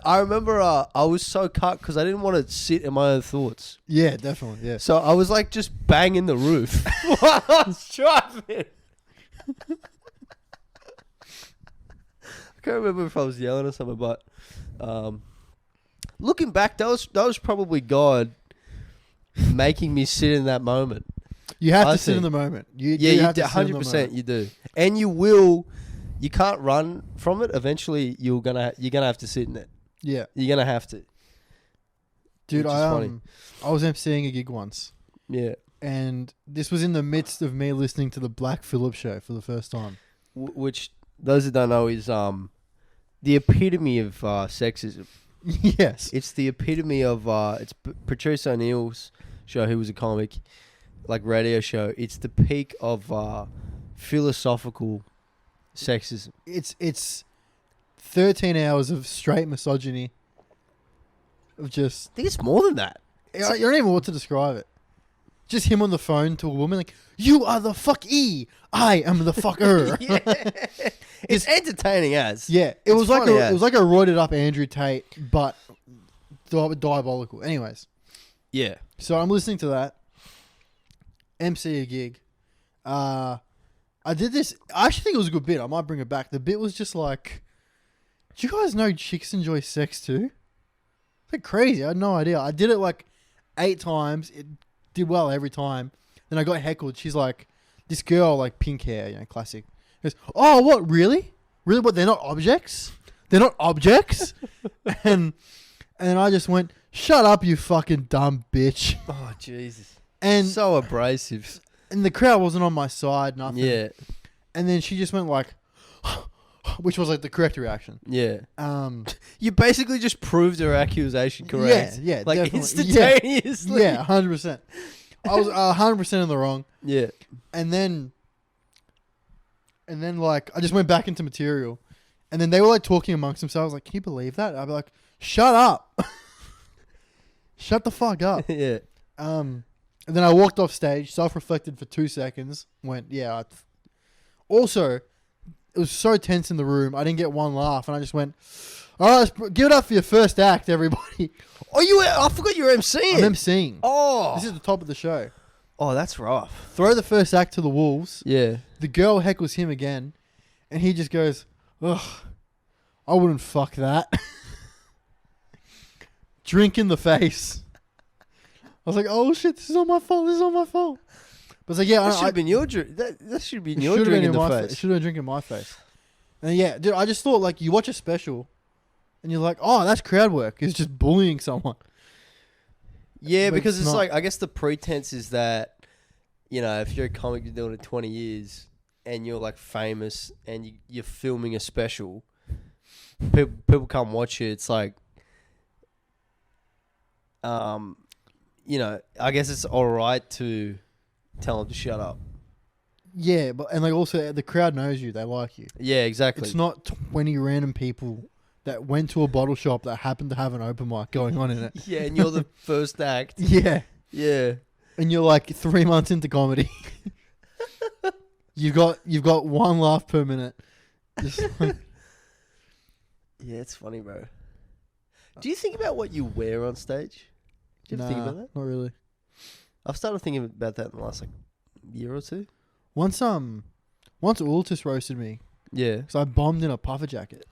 I remember I was so cut because I didn't want to sit in my own thoughts. Yeah, definitely. Yeah. So I was like just banging the roof while I was driving. can't remember if I was yelling or something, but looking back, that was probably God making me sit in that moment. You have I to sit in think. the moment. You Yeah, have you to sit in the 100% moment. you do, and you will. You can't run from it. Eventually, you're gonna have to sit in it. Yeah, You're gonna have to. dude. Which is funny. I was emceeing a gig once, Yeah. and this was in the midst of me listening to the Black Phillip show for the first time. Which those that don't know is the epitome of sexism. Yes. It's the epitome of it's Patrice O'Neill's show. He was a comic, like radio show. It's the peak of philosophical sexism. It's 13 hours of straight misogyny. Of just I think it's more than that. you don't even know what to describe it. Just him on the phone to a woman like, "You are the fuck-e. I am the fucker." Yeah. It's entertaining as. Yeah, it It's was like funny it was like a roided up Andrew Tate, but diabolical. Anyways, Yeah. so I'm listening to that. MC a gig. I did this. I actually think it was a good bit. I might bring it back. The bit was just like, do you guys know chicks enjoy sex too? It's like crazy. I had no idea. I did it like 8 times. It did well every time. Then I got heckled. She's like, this girl, like pink hair, classic. Goes, "Oh, what? Really? Really? What? They're not objects? They're not objects?" and I just went, "Shut up, you fucking dumb bitch." Oh Jesus. And So abrasive. and the crowd wasn't on my side, nothing. Yeah. And then she just went like, which was like the correct reaction. Yeah. Um, You basically just proved her accusation correct. Yeah, Like definitely. instantaneously. yeah, 100%. I was 100% in the wrong. Yeah. And then like I just went back into material, and then they were like talking amongst themselves, like, "Can you believe that?" I'd be like, "Shut up, shut the fuck up." Yeah. And then I walked off stage, self-reflected for 2 seconds, went, "Yeah." Also, it was so tense in the room, I didn't get one laugh, and I just went, "All right, give it up for your first act, everybody." I forgot you were emceeing. I'm emceeing. Oh. This is the top of the show. Oh, that's rough. Throw the first act to the wolves. Yeah. The girl heckles him again, and he just goes, "Ugh, I wouldn't fuck that." Drink in the face. I was like, "Oh shit, this is all my fault. This is all my fault." But it's like, yeah, That should have been your drink. That should be your should've drink been in the my face. It should have been a drink in my face. And yeah, dude, I just thought like you watch a special, and you're like, "Oh, that's crowd work. It's just bullying someone." Yeah, But because it's it's not. like, I guess the pretense is that, if you're a comic, you're doing it 20 years, and you're like famous, and you're filming a special, people come watch it. It's like, I guess it's all right to tell them to shut up. Yeah, but and like also the crowd knows you. They like you. Yeah, exactly. It's not 20 random people that went to a bottle shop that happened to have an open mic going on in it. Yeah, and you're the first act. Yeah. Yeah. And you're like 3 months into comedy. you've got 1 laugh per minute. Just like, Yeah, it's funny, bro. Do you think about what you wear on stage? Do you ever think nah, about that? Not really. I've started thinking about that in the last year or two. Once Ultis roasted me Yeah. because I bombed in a puffer jacket.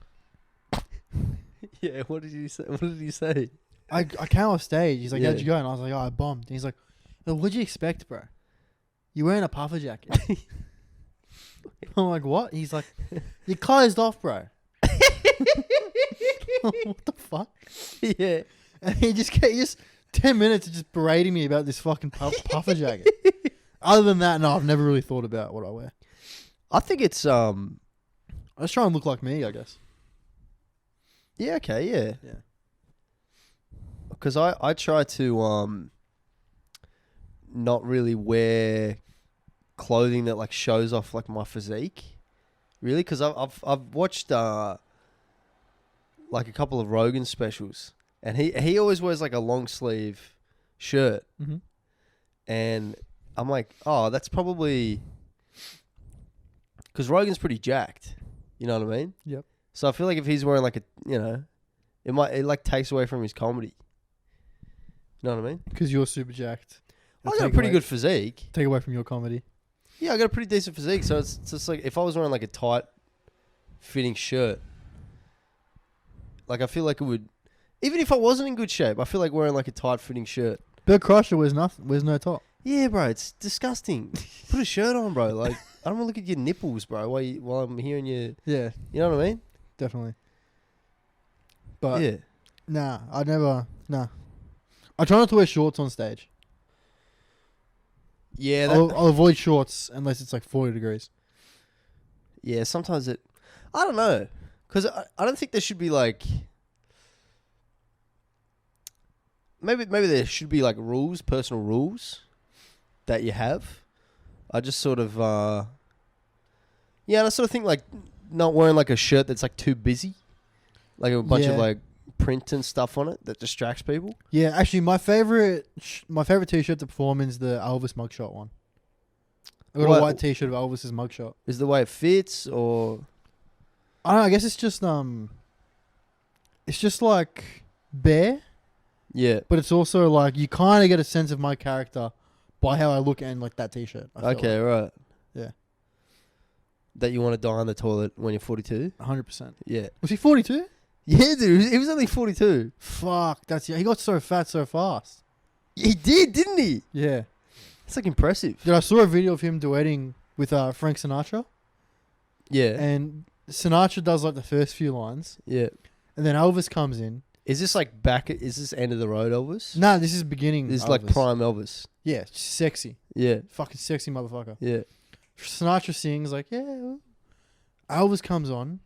Yeah. What did you say? What did he say? I came off stage. He's like, Yeah. "How'd you go?" And I was like, "Oh, I bombed." And he's like, "Well, what'd you expect, bro? You wearing a puffer jacket?" I'm like, "What?" He's like, "You closed off, bro." What the fuck? Yeah. And he just 10 minutes of just berating me about this fucking puffer jacket. Other than that, no, I've never really thought about what I wear. I think it's I just try and look like me, I guess. yeah, okay, yeah. Yeah. Because I try to not really wear clothing that like shows off like my physique. Really, because I've watched like a couple of Rogan specials, and he always wears like a long sleeve shirt, Mm-hmm. and I'm like, oh, that's probably because Rogan's pretty jacked. You know what I mean? Yep. So I feel like if he's wearing like it like takes away from his comedy. You know what I mean? Because you're super jacked. I got a pretty good physique. Take away from your comedy. Yeah, I got a pretty decent physique. So it's just like if I was wearing like a tight fitting shirt, Like I feel like it would, even if I wasn't in good shape, I feel like wearing like a tight fitting shirt. Bert Kreischer wears nothing. Wears no top. Yeah, bro, it's disgusting. Put a shirt on, bro. Like I don't want to look at your nipples, bro. While I'm hearing you, Yeah, you know what I mean? definitely. But Yeah. nah, I never. Nah, I try not to wear shorts on stage. Yeah, I'll avoid shorts unless it's like 40 degrees. yeah. Sometimes I don't know, because I don't think there should be like. Maybe there should be like rules, personal rules, that you have. I just sort of, yeah, and I sort of think like not wearing like a shirt that's like too busy, like a bunch of Yeah. like print and stuff on it that distracts people. Yeah, actually, my favorite T-shirt to perform in is the Elvis mugshot one. I got What- a white T-shirt of Elvis's mugshot. Is the way it fits, or I don't know. I guess it's just like bare, yeah, but it's also like you kind of get a sense of my character by how I look and like that T-shirt. I feel okay, right, Yeah. That you want to die on the toilet when you're 42. like 100%. Yeah, Was he 42? yeah, dude, he was only 42. Fuck, he got so fat so fast. He did, didn't he? Yeah. It's like impressive. Dude, I saw a video of him duetting with Frank Sinatra, Yeah, and Sinatra does like the first few lines, yeah. and then Elvis comes in. Is this like back? Is this end of the road Elvis? Nah, this is beginning. This is like Elvis. prime Elvis. Yeah, sexy. Yeah, Fucking sexy motherfucker. yeah. Sinatra sings like, yeah. Elvis comes on.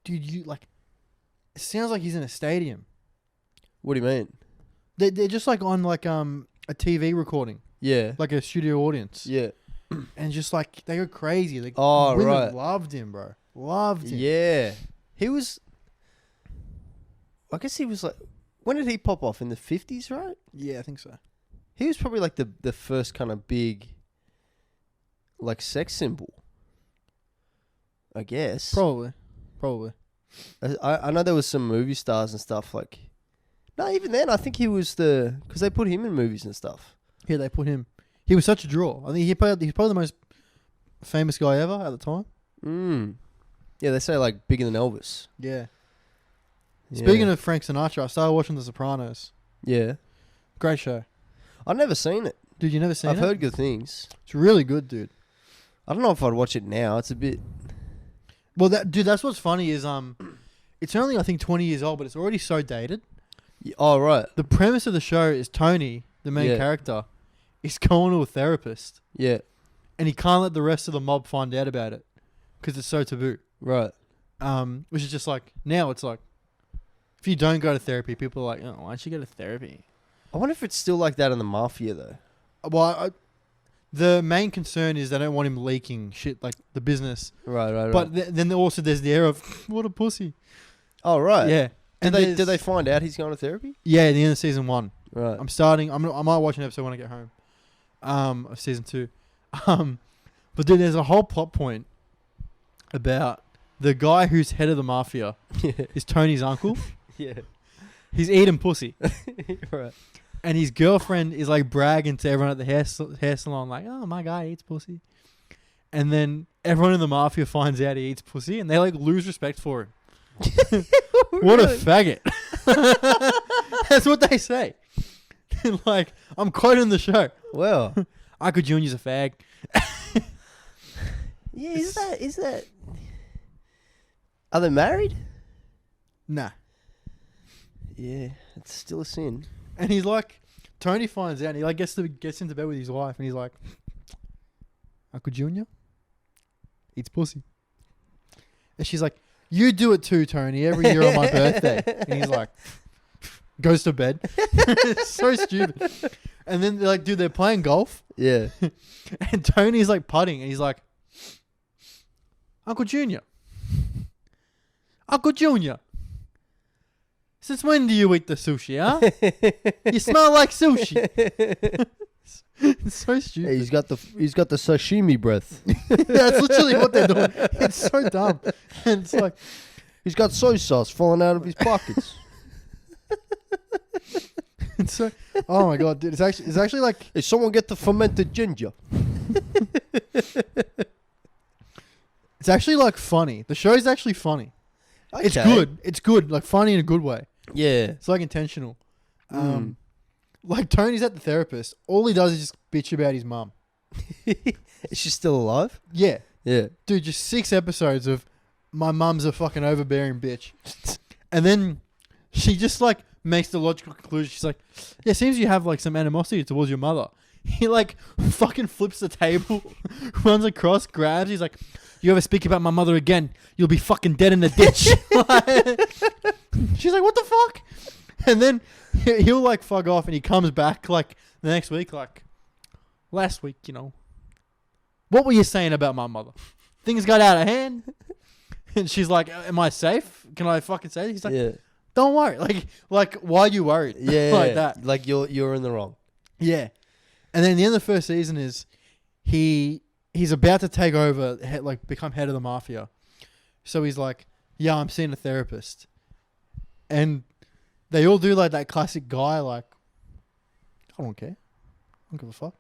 Dude, it sounds like he's in a stadium. What do you mean? They're just like on like a TV recording, Yeah, like a studio audience. yeah, And just like, they go crazy. Like, Oh, women right. loved him, bro. Loved him. yeah. He was. I guess he was like. When did he pop off? In the 50s, right? Yeah, I think so. He was probably like the first kind of big, like, sex symbol. I guess. Probably. I know there was some movie stars and stuff like. No, even then, I think he was because they put him in movies and stuff. Yeah, they put him. He was such a draw. I think he's probably the most famous guy ever at the time. Mm. Yeah, they say like bigger than Elvis. Yeah. Yeah. Speaking of Frank Sinatra, I started watching The Sopranos. Yeah, Great show. I've never seen it. Dude, you never seen I've it? heard good things. It's really good, dude. I don't know if I'd watch it now. It's a bit. Well, that's what's funny is it's only I think 20 years old, but it's already so dated. Oh right. The premise of the show is Tony, the main Yeah. character, is going to a therapist, Yeah. and he can't let the rest of the mob find out about it because it's so taboo. Right. Which is just like now it's like if you don't go to therapy, people are like, oh, why don't you go to therapy? I wonder if it's still like that in the mafia though. Well, the main concern is they don't want him leaking shit like the business. Right. But then also there's the air of what a pussy. Oh right. Yeah. Did And they find out he's going to therapy? Yeah, at the end of season 1. Right. I might watch an episode when I get home. Of season 2. But then there's a whole plot point about the guy who's head of the mafia is Tony's uncle. Yeah. He's eating pussy. Right. And his girlfriend is like bragging to everyone at the hair salon, like, oh, my guy eats pussy. And then everyone in the mafia finds out he eats pussy and they like lose respect for him. What a faggot. That's what they say. Like, I'm quoting the show. Well. Uncle Junior's a fag. Yeah. Is that? Are they married? Nah. Yeah. It's still a sin. And he's like, Tony finds out and he like gets into bed with his wife and he's like, Uncle Junior eats pussy. And she's like, you do it too, Tony, every year on my birthday. And he's like, goes to bed. It's so stupid. And then they're like, dude, they're playing golf. Yeah. And Tony's like putting and he's like, Uncle Junior. Uncle Junior. Since when do you eat the sushi, huh? You smell like sushi. It's so stupid. Hey, he's got the sashimi breath. That's literally what they're doing. It's so dumb. And it's like, He's got soy sauce falling out of his pockets. it's so, oh my god, dude. It's actually like, Hey, someone get the fermented ginger. it's actually like funny. The show's actually funny. It's Okay. good. It's good. Like funny in a good way. Yeah. It's like intentional. Mm. Like Tony's at the therapist. All he does is just bitch about his mum. Is she still alive? Yeah. Yeah. Dude, just 6 episodes of my mum's a fucking overbearing bitch. And then she just like makes the logical conclusion. She's like, yeah, seems you have like some animosity towards your mother. He like fucking flips the table, runs across, grabs. He's like, you ever speak about my mother again, you'll be fucking dead in the ditch. She's like, what the fuck? And then he'll like fuck off and he comes back like the next week, like, last week, you know, what were you saying about my mother? Things got out of hand. And she's like, am I safe? Can I fucking say this? He's like, Yeah. don't worry. Like, why are you worried? Yeah. Like that. Like you're in the wrong. Yeah. And then the end of the first season is he's about to take over, like become head of the mafia. So he's like, yeah, I'm seeing a therapist. And they all do like that classic guy, like, I don't care. I don't give a fuck.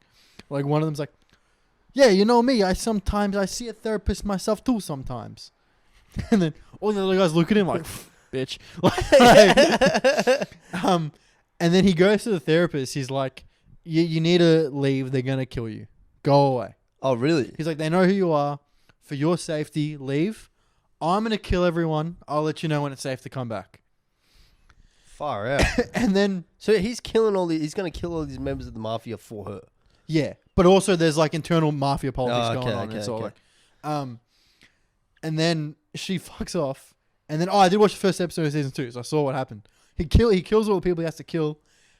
Like one of them's like, yeah, you know me. I see a therapist myself too sometimes. And then all the other guys look at him like, bitch. And then he goes to the therapist. He's like, you need to leave. They're going to kill you. Go away. Oh, really? He's like, they know who you are. For your safety, leave. I'm going to kill everyone. I'll let you know when it's safe to come back. Far out. And then, So he's killing he's going to kill all these members of the mafia for her. yeah. But also there's like internal mafia politics Oh, okay, going on. okay, It's all okay. like, and then she fucks off. And then, I did watch the first episode of season 2, so I saw what happened. He kills all the people he has to kill.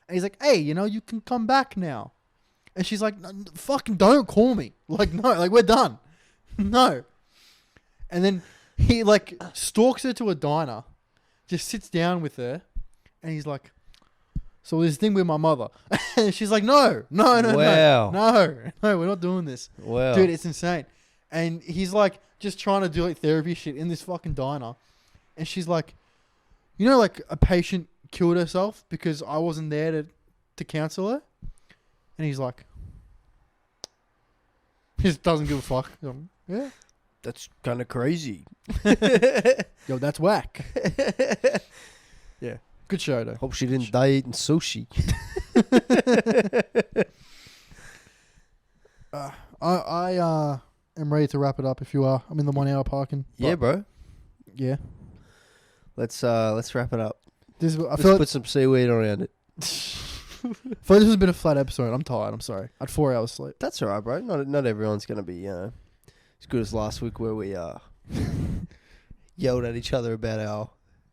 And he's like, hey, you know, you can come back now. And she's like, fucking don't call me. Like, no, like, we're done. No. And then he, like, stalks her to a diner, just sits down with her, and he's like, so this thing with my mother. And she's like, no, Wow. no, we're not doing this. Wow. Dude, it's insane. And he's like just trying to do like therapy shit in this fucking diner. And she's like, you know, like a patient killed herself because I wasn't there to counsel her. And he's like, he just doesn't give a fuck. Yeah. That's kind of crazy. Yo, that's whack. Yeah. Good show though. Hope she didn't die eating sushi. I am ready to wrap it up if you are. I'm in the 1 hour parking. Yeah, bro. Yeah. Let's wrap it up. I Let's feel put some seaweed around it. this has been a flat episode. I'm tired. I'm sorry. I had 4 hours sleep. That's all right, bro. Not everyone's gonna be as good as last week where we yelled at each other about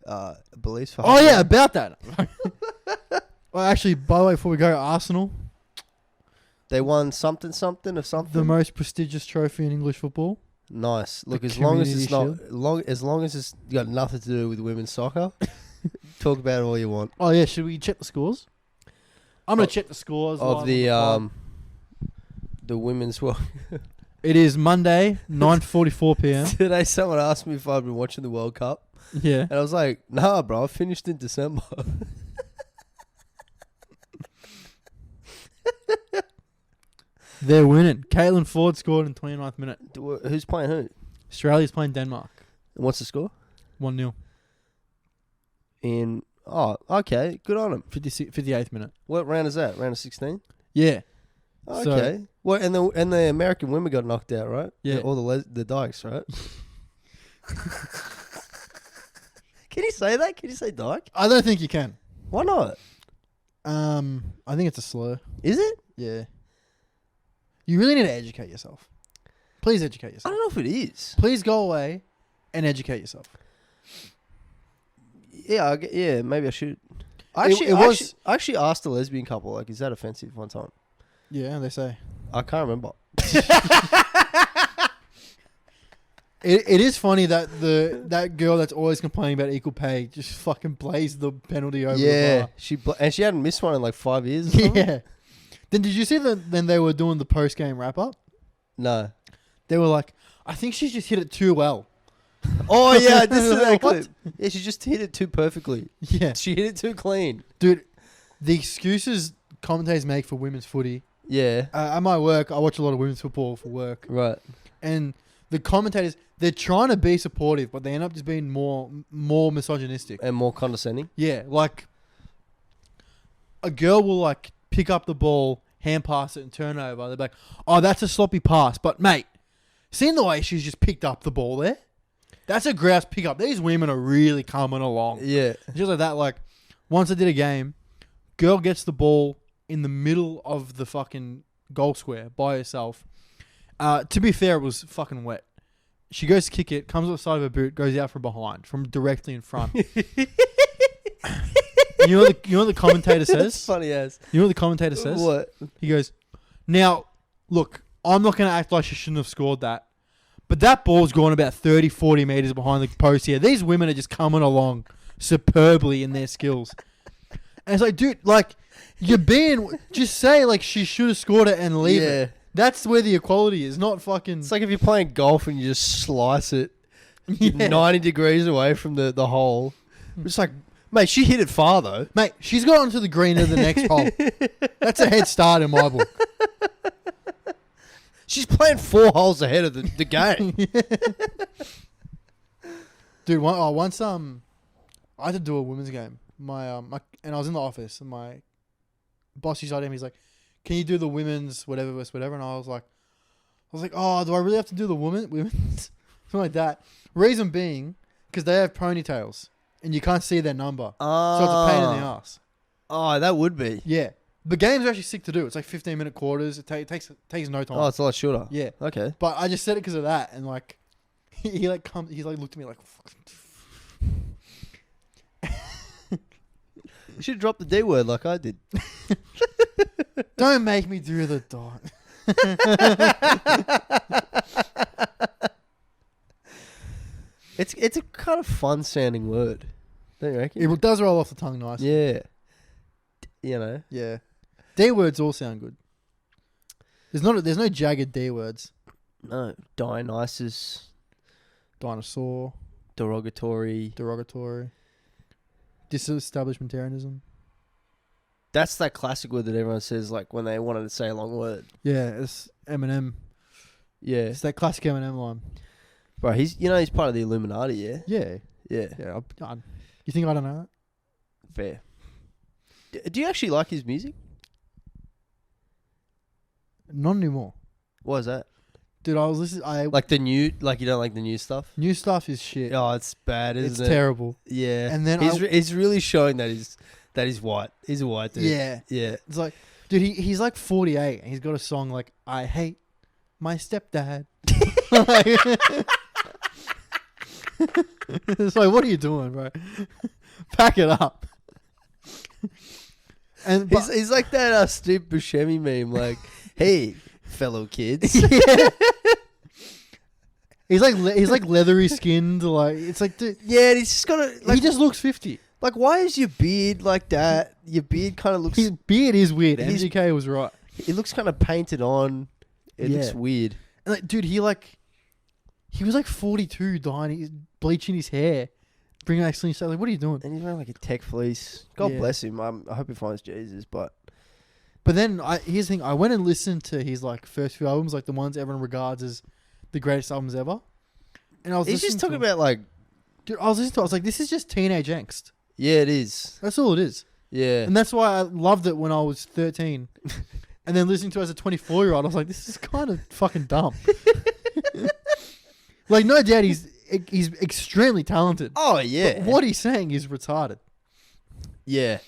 our beliefs. For Oh half yeah, an hour. about that. Well, actually, by the way, before we go, Arsenal, They won something of something. the most prestigious trophy in English football. Nice. Look, The as long as it's Community not as long as it's got nothing to do with women's soccer, talk about it all you want. Oh yeah, should we check the scores? I'm gonna check the scores Of live on the women's World. It is Monday, 9:44 p.m. Today, someone asked me if I'd been watching the World Cup, Yeah. and I was like, "Nah, bro, I finished in December." They're winning. Caitlin Ford scored in 29th minute. Who's playing who? And Australia's playing Denmark. what's the score? 1-0. Okay, good on him. 58th minute. What round is that? Round of 16. Yeah. Okay. Well, and the American women got knocked out, right? Yeah. All the dykes, right? Can you say that? Can you say dyke? I don't think you can. Why not? I think it's a slur. Is it? Yeah. You really need to educate yourself. Please educate I yourself. don't know if it is. Please go away and educate yourself. Yeah, maybe I should. It I was- actually asked a lesbian couple, like, is that offensive one time? Yeah, they say. I can't remember. It is funny that that girl that's always complaining about equal pay just fucking blazed the penalty over Yeah, the and she hadn't missed one in like 5 years. Or bar. something. Yeah. Then did you see that? Then they were doing the post game wrap up. No. They were like, I think she's just hit it too well. Oh yeah, this is that What? clip. Yeah, she just hit it too perfectly. Yeah, She hit it too clean. dude. The excuses commentators make for women's footy. Yeah. At my work, I watch a lot of women's football for work, Right. and the commentators, they're trying to be supportive, but they end up just being more misogynistic. And more condescending. Yeah, like a girl will like pick up the ball, hand pass it, and turn over. They're like, "Oh, that's a sloppy pass," but mate, seeing the way she's just picked up the ball there, that's a grouse pickup. These women are really coming along. Yeah. Just like that. Like once I did a game, girl gets the ball in the middle of the fucking goal square by herself. To be fair, it was fucking wet. She goes to kick it, comes up the side of her boot, goes out from behind, from directly in front. You know what the commentator That's says? funny as. You know what the commentator says? What? He goes, "Now, look, I'm not going to act like she shouldn't have scored that, but that ball's gone about 30, 40 metres behind the post here. These women are just coming along superbly in their skills." And it's like, dude, like, you're being... Just say, like, she should have scored it and leave it. That's where the equality is, not fucking... It's like if you're playing golf and you just slice it Yeah. 90 degrees away from the hole. It's like, mate, she hit it far though. Mate, she's got onto the green of the next hole. That's a head start in my book. She's playing 4 holes ahead of the game. Dude, once I had to do a women's game. And I was in the office, and my boss used to him. He's like, "Can you do the women's whatever?" And I was like, "Oh, do I really have to do the women's?" Something like that. Reason being, because they have ponytails, and you can't see their number, so it's a pain in the ass. Oh, that would be. Yeah, the game's actually sick to do. It's like 15-minute quarters. It takes no time. Oh, it's a lot shorter. Yeah, Okay. but I just said it because of that, and like he looked at me like. You should drop the D word like I did. Don't make me do the dot. It's a kind of fun sounding word. Don't you reckon? It does roll off the tongue nice. Yeah. You know. Yeah. D words all sound good. There's no jagged D words. No. Dionysus. Dinosaur, Derogatory. derogatory, disestablishmentarianism. That's that classic word that everyone says like when they wanted to say a long word. Yeah, it's Eminem. Yeah. It's that classic Eminem line. Bro, he's part of the Illuminati, yeah? Yeah. Yeah. Yeah. You think I don't know that? Fair. Do you actually like his music? Not anymore. What is that? Dude, I was listening. Like the new, like you don't like the new stuff? New stuff is shit. Oh, it's bad, isn't it's it? terrible. Yeah. And then he's really showing that he's white. He's a white dude. Yeah. Yeah. It's like, dude, he's like 48 and he's got a song like "I Hate My Stepdad." It's like, what are you doing, bro? Pack it up. And He's like that Steve Buscemi meme, like, hey, fellow kids. yeah. He's like leathery skinned, like it's like dude, Yeah, and he's just got a, like, he just looks 50. like, why is your beard like that? Your beard kind of looks, His beard is weird. His- MGK was right. it looks kind of painted on. It looks Yeah. weird. And like, dude, he was like 42, dying, he's bleaching his hair, bringing back sling. Like, what are you doing? And he's wearing like a tech fleece. God Yeah. bless him. I hope he finds Jesus, but But then here's the thing: I went and listened to his like first few albums, like the ones everyone regards as the greatest albums ever. And I was he's just listening talking to, about like, dude, I was listening to it, I was like, this is just teenage angst. yeah, it is. That's all it is. Yeah. And that's why I loved it when I was 13. And then listening to it as a 24-year-old, I was like, this is kind of fucking dumb. Like, no doubt he's extremely talented. Oh yeah. But what he's saying is retarded. Yeah.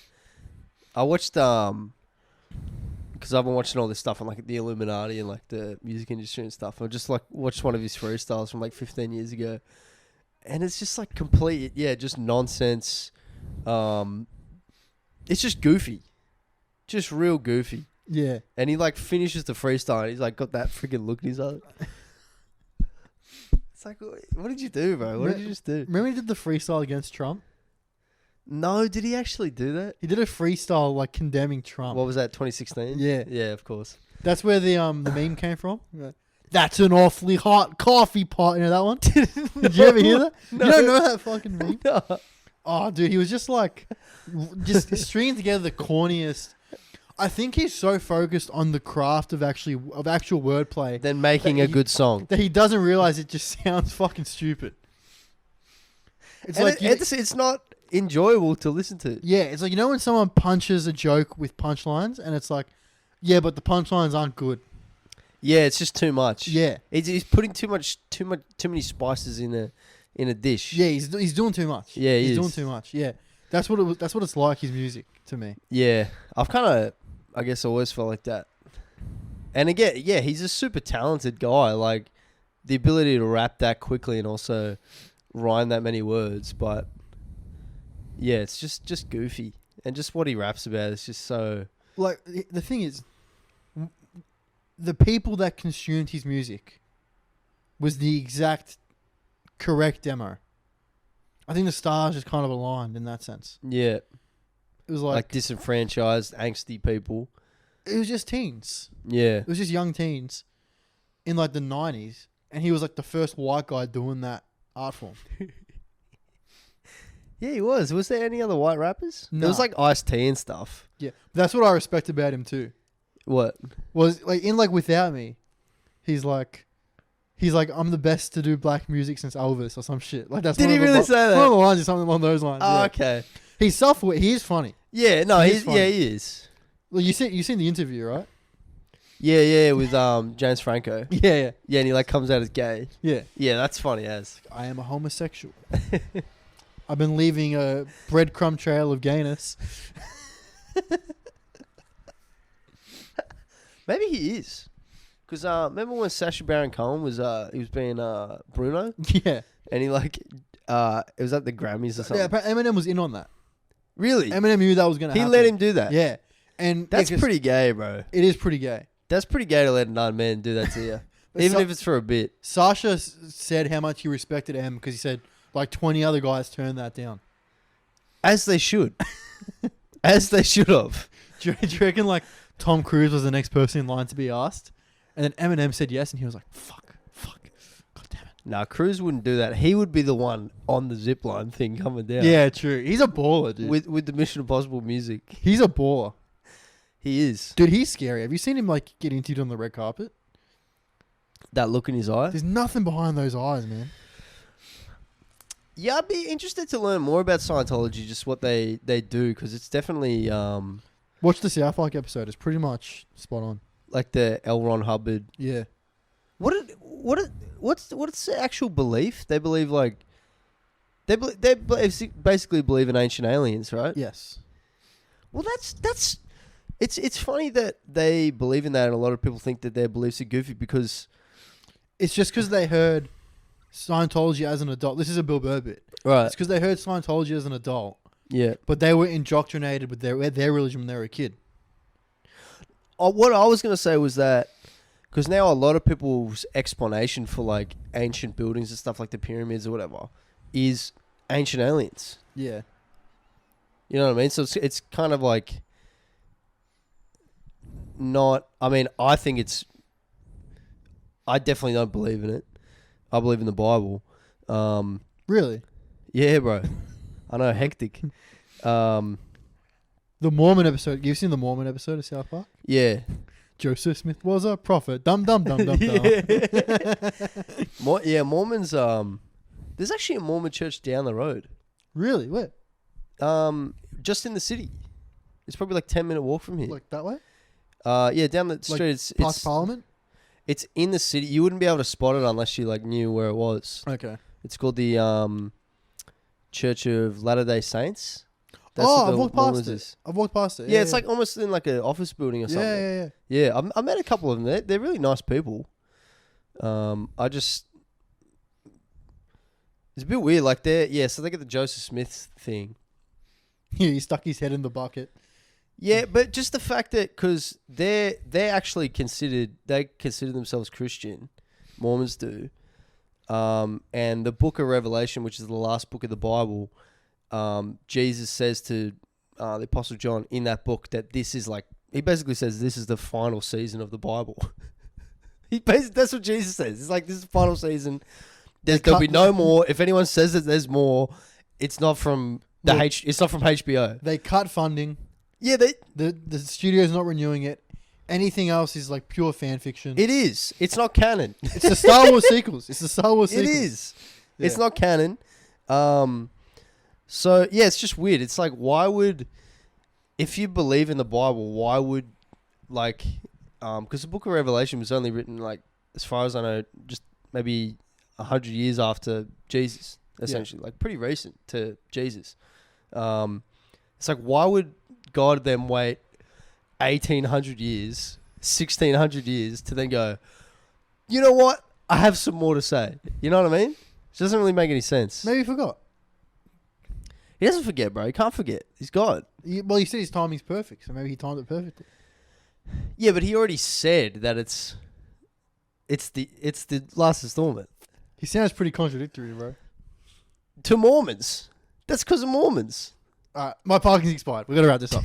I watched because I've been watching all this stuff on like the Illuminati and like the music industry and stuff. I just like watched one of his freestyles from like 15 years ago. And it's just like complete, just nonsense. It's just goofy. Just real goofy. Yeah. And he like finishes the freestyle and he's like got that freaking look in his eye. It's like, what did you do, bro? What did you just do? Remember he did the freestyle against Trump? No, did he actually do that? He did a freestyle like condemning Trump. What was that, 2016? Yeah. Yeah, of course. That's where the meme came from. That's an awfully hot coffee pot. You know that one? Did you ever hear that? No. You don't know that fucking meme? No. Oh, dude, he was just like, just stringing together the corniest. I think he's so focused on the craft of actual wordplay Then making a good song. that he doesn't realize it just sounds fucking stupid. It's And like it's not enjoyable to listen to. yeah, it's like when someone punches a joke with punchlines, and it's like, yeah, but the punchlines aren't good. Yeah, it's just too much. Yeah, He's putting too many spices in a dish. yeah, he's doing too much. Yeah, he he's is. doing too much. Yeah, that's what it was. That's what it's like. His music to me. Yeah, I've kind of, I guess, always felt like that. And again, yeah, he's a super talented guy. Like the ability to rap that quickly and also rhyme that many words, but yeah, it's just goofy, and just what he raps about is just so. Like the thing is, the people that consumed his music was the exact correct demo. I think the stars just kind of aligned in that sense. Yeah, It was like like disenfranchised, angsty people. it was just teens. Yeah, It was just young teens in like the 90s, and he was like the first white guy doing that art form. yeah, he was. Was there any other white rappers? No. There was like Ice-T and stuff. Yeah, that's what I respect about him too. What? Was like in like Without Me, he's like I'm the best to do black music since Elvis or some shit. Like that's Did one he of the really say that? One of the lines is something along those lines. Oh, yeah. okay. He's self-aware. He is funny. Yeah, no, He's funny. yeah, he is. Well, you seen the interview, right? Yeah, with James Franco. Yeah, Yeah, and he like comes out as gay. yeah. Yeah, that's funny as. I am a homosexual. I've been leaving a breadcrumb trail of gayness. Maybe he is. Because remember when Sacha Baron Cohen was he was being Bruno, Yeah. and he like it was at the Grammys or something. Yeah, but Eminem was in on that. Really? Eminem knew that was going to He happen. let him do that. Yeah. And That's yeah, 'cause pretty gay, bro. It is pretty gay. That's pretty gay to let another man do that to you, But even Sa- if it's for a bit. Sasha said how much he respected M because he said like 20 other guys turned that down. As they should. As they should have. Do you reckon like Tom Cruise was the next person in line to be asked? And then Eminem said yes, and he was like, fuck, god damn it. Nah, Cruz wouldn't do that. He would be the one on the zipline thing coming down. Yeah, true. He's a baller, dude. With the Mission Impossible music. He's a baller. He is. Dude, he's scary. Have you seen him like get interviewed on the red carpet? That look in his eye. There's nothing behind those eyes, man. Yeah, I'd be interested to learn more about Scientology, just what they do, because it's definitely Watch the South Park episode. It's pretty much spot on. like the L. Ron Hubbard. Yeah. What's the actual belief? They believe like they basically believe in ancient aliens, right? Yes. Well, that's it's funny that they believe in that, and a lot of people think that their beliefs are goofy because It's just because they heard Scientology as an adult. This is a Bill Burr bit. right, It's because they heard Scientology as an adult, yeah. but they were indoctrinated with their religion when they were a kid. What I was gonna say was that because now a lot of people's explanation for like ancient buildings and stuff like the pyramids or whatever is ancient aliens. Yeah. You know what I mean? So it's kind of like not. I mean, I think it's. I definitely don't believe in it. I believe in the Bible. Really? Yeah, bro. I know, hectic. The Mormon episode. You've seen the Mormon episode of South Park? Yeah. Joseph Smith was a prophet. Dum dum dum dum dum. Mormons. There's actually a Mormon church down the road. Really? Where? Just in the city. It's probably like 10-minute walk from here. Like that way? Yeah, down the street. Like past Parliament? It's in the city. You wouldn't be able to spot it unless you like knew where it was. Okay. It's called the Church of Latter-day Saints. I've walked past it. I've walked past it. Yeah, it's like almost in like an office building or something. Yeah. Yeah, I met a couple of them. They're really nice people. I just... It's a bit weird. Like, so they get the Joseph Smith thing. He stuck his head in the bucket. Yeah, but just the fact that... Because they're actually considered... They consider themselves Christian. Mormons do. And the book of Revelation, which is the last book of the Bible... Jesus says to the Apostle John in that book that this is like, he basically says this is the final season of the Bible. That's what Jesus says. It's like, this is the final season. There'll be no more. If anyone says that there's more, it's not from it's not from HBO. They cut funding. Yeah, The studio's not renewing it. Anything else is like pure fan fiction. it is. It's not canon. It's the Star Wars sequels. It's the Star Wars It sequels. is. Yeah. It's not canon. So yeah, it's just weird. It's like, why would, if you believe in the Bible, why would, like, because the Book of Revelation was only written, like, as far as I know, just maybe 100 years after Jesus, essentially, like pretty recent to Jesus. It's like, why would God then wait 1,800 years, 1,600 years to then go, you know what? I have some more to say. You know what I mean? It doesn't really make any sense. Maybe he forgot. He doesn't forget, bro. He can't forget. He's God. Well, you said his timing's perfect, so maybe he timed it perfectly. Yeah, but he already said that it's the last installment. He sounds pretty contradictory, bro. To Mormons. That's because of Mormons. My parking's expired. We got to wrap this up.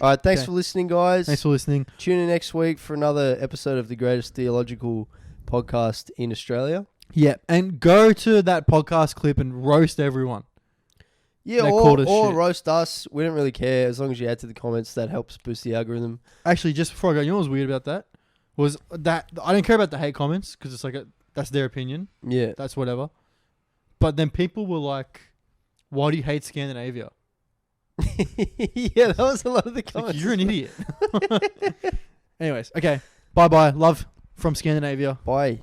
All right, thanks Okay. for listening, guys. Thanks for listening. Tune in next week for another episode of the greatest theological podcast in Australia. Yeah, and go to that podcast clip and roast everyone. Yeah, They called us or shit. roast us. We don't really care as long as you add to the comments. That helps boost the algorithm. Actually, just before I go, you know what was weird about that? Was that I don't care about the hate comments because it's like that's their opinion. Yeah. That's whatever. But then people were like, "Why do you hate Scandinavia?" Yeah, that was a lot of the It's like, comments. you're an idiot. Anyways, okay. Bye bye. Love from Scandinavia. Bye.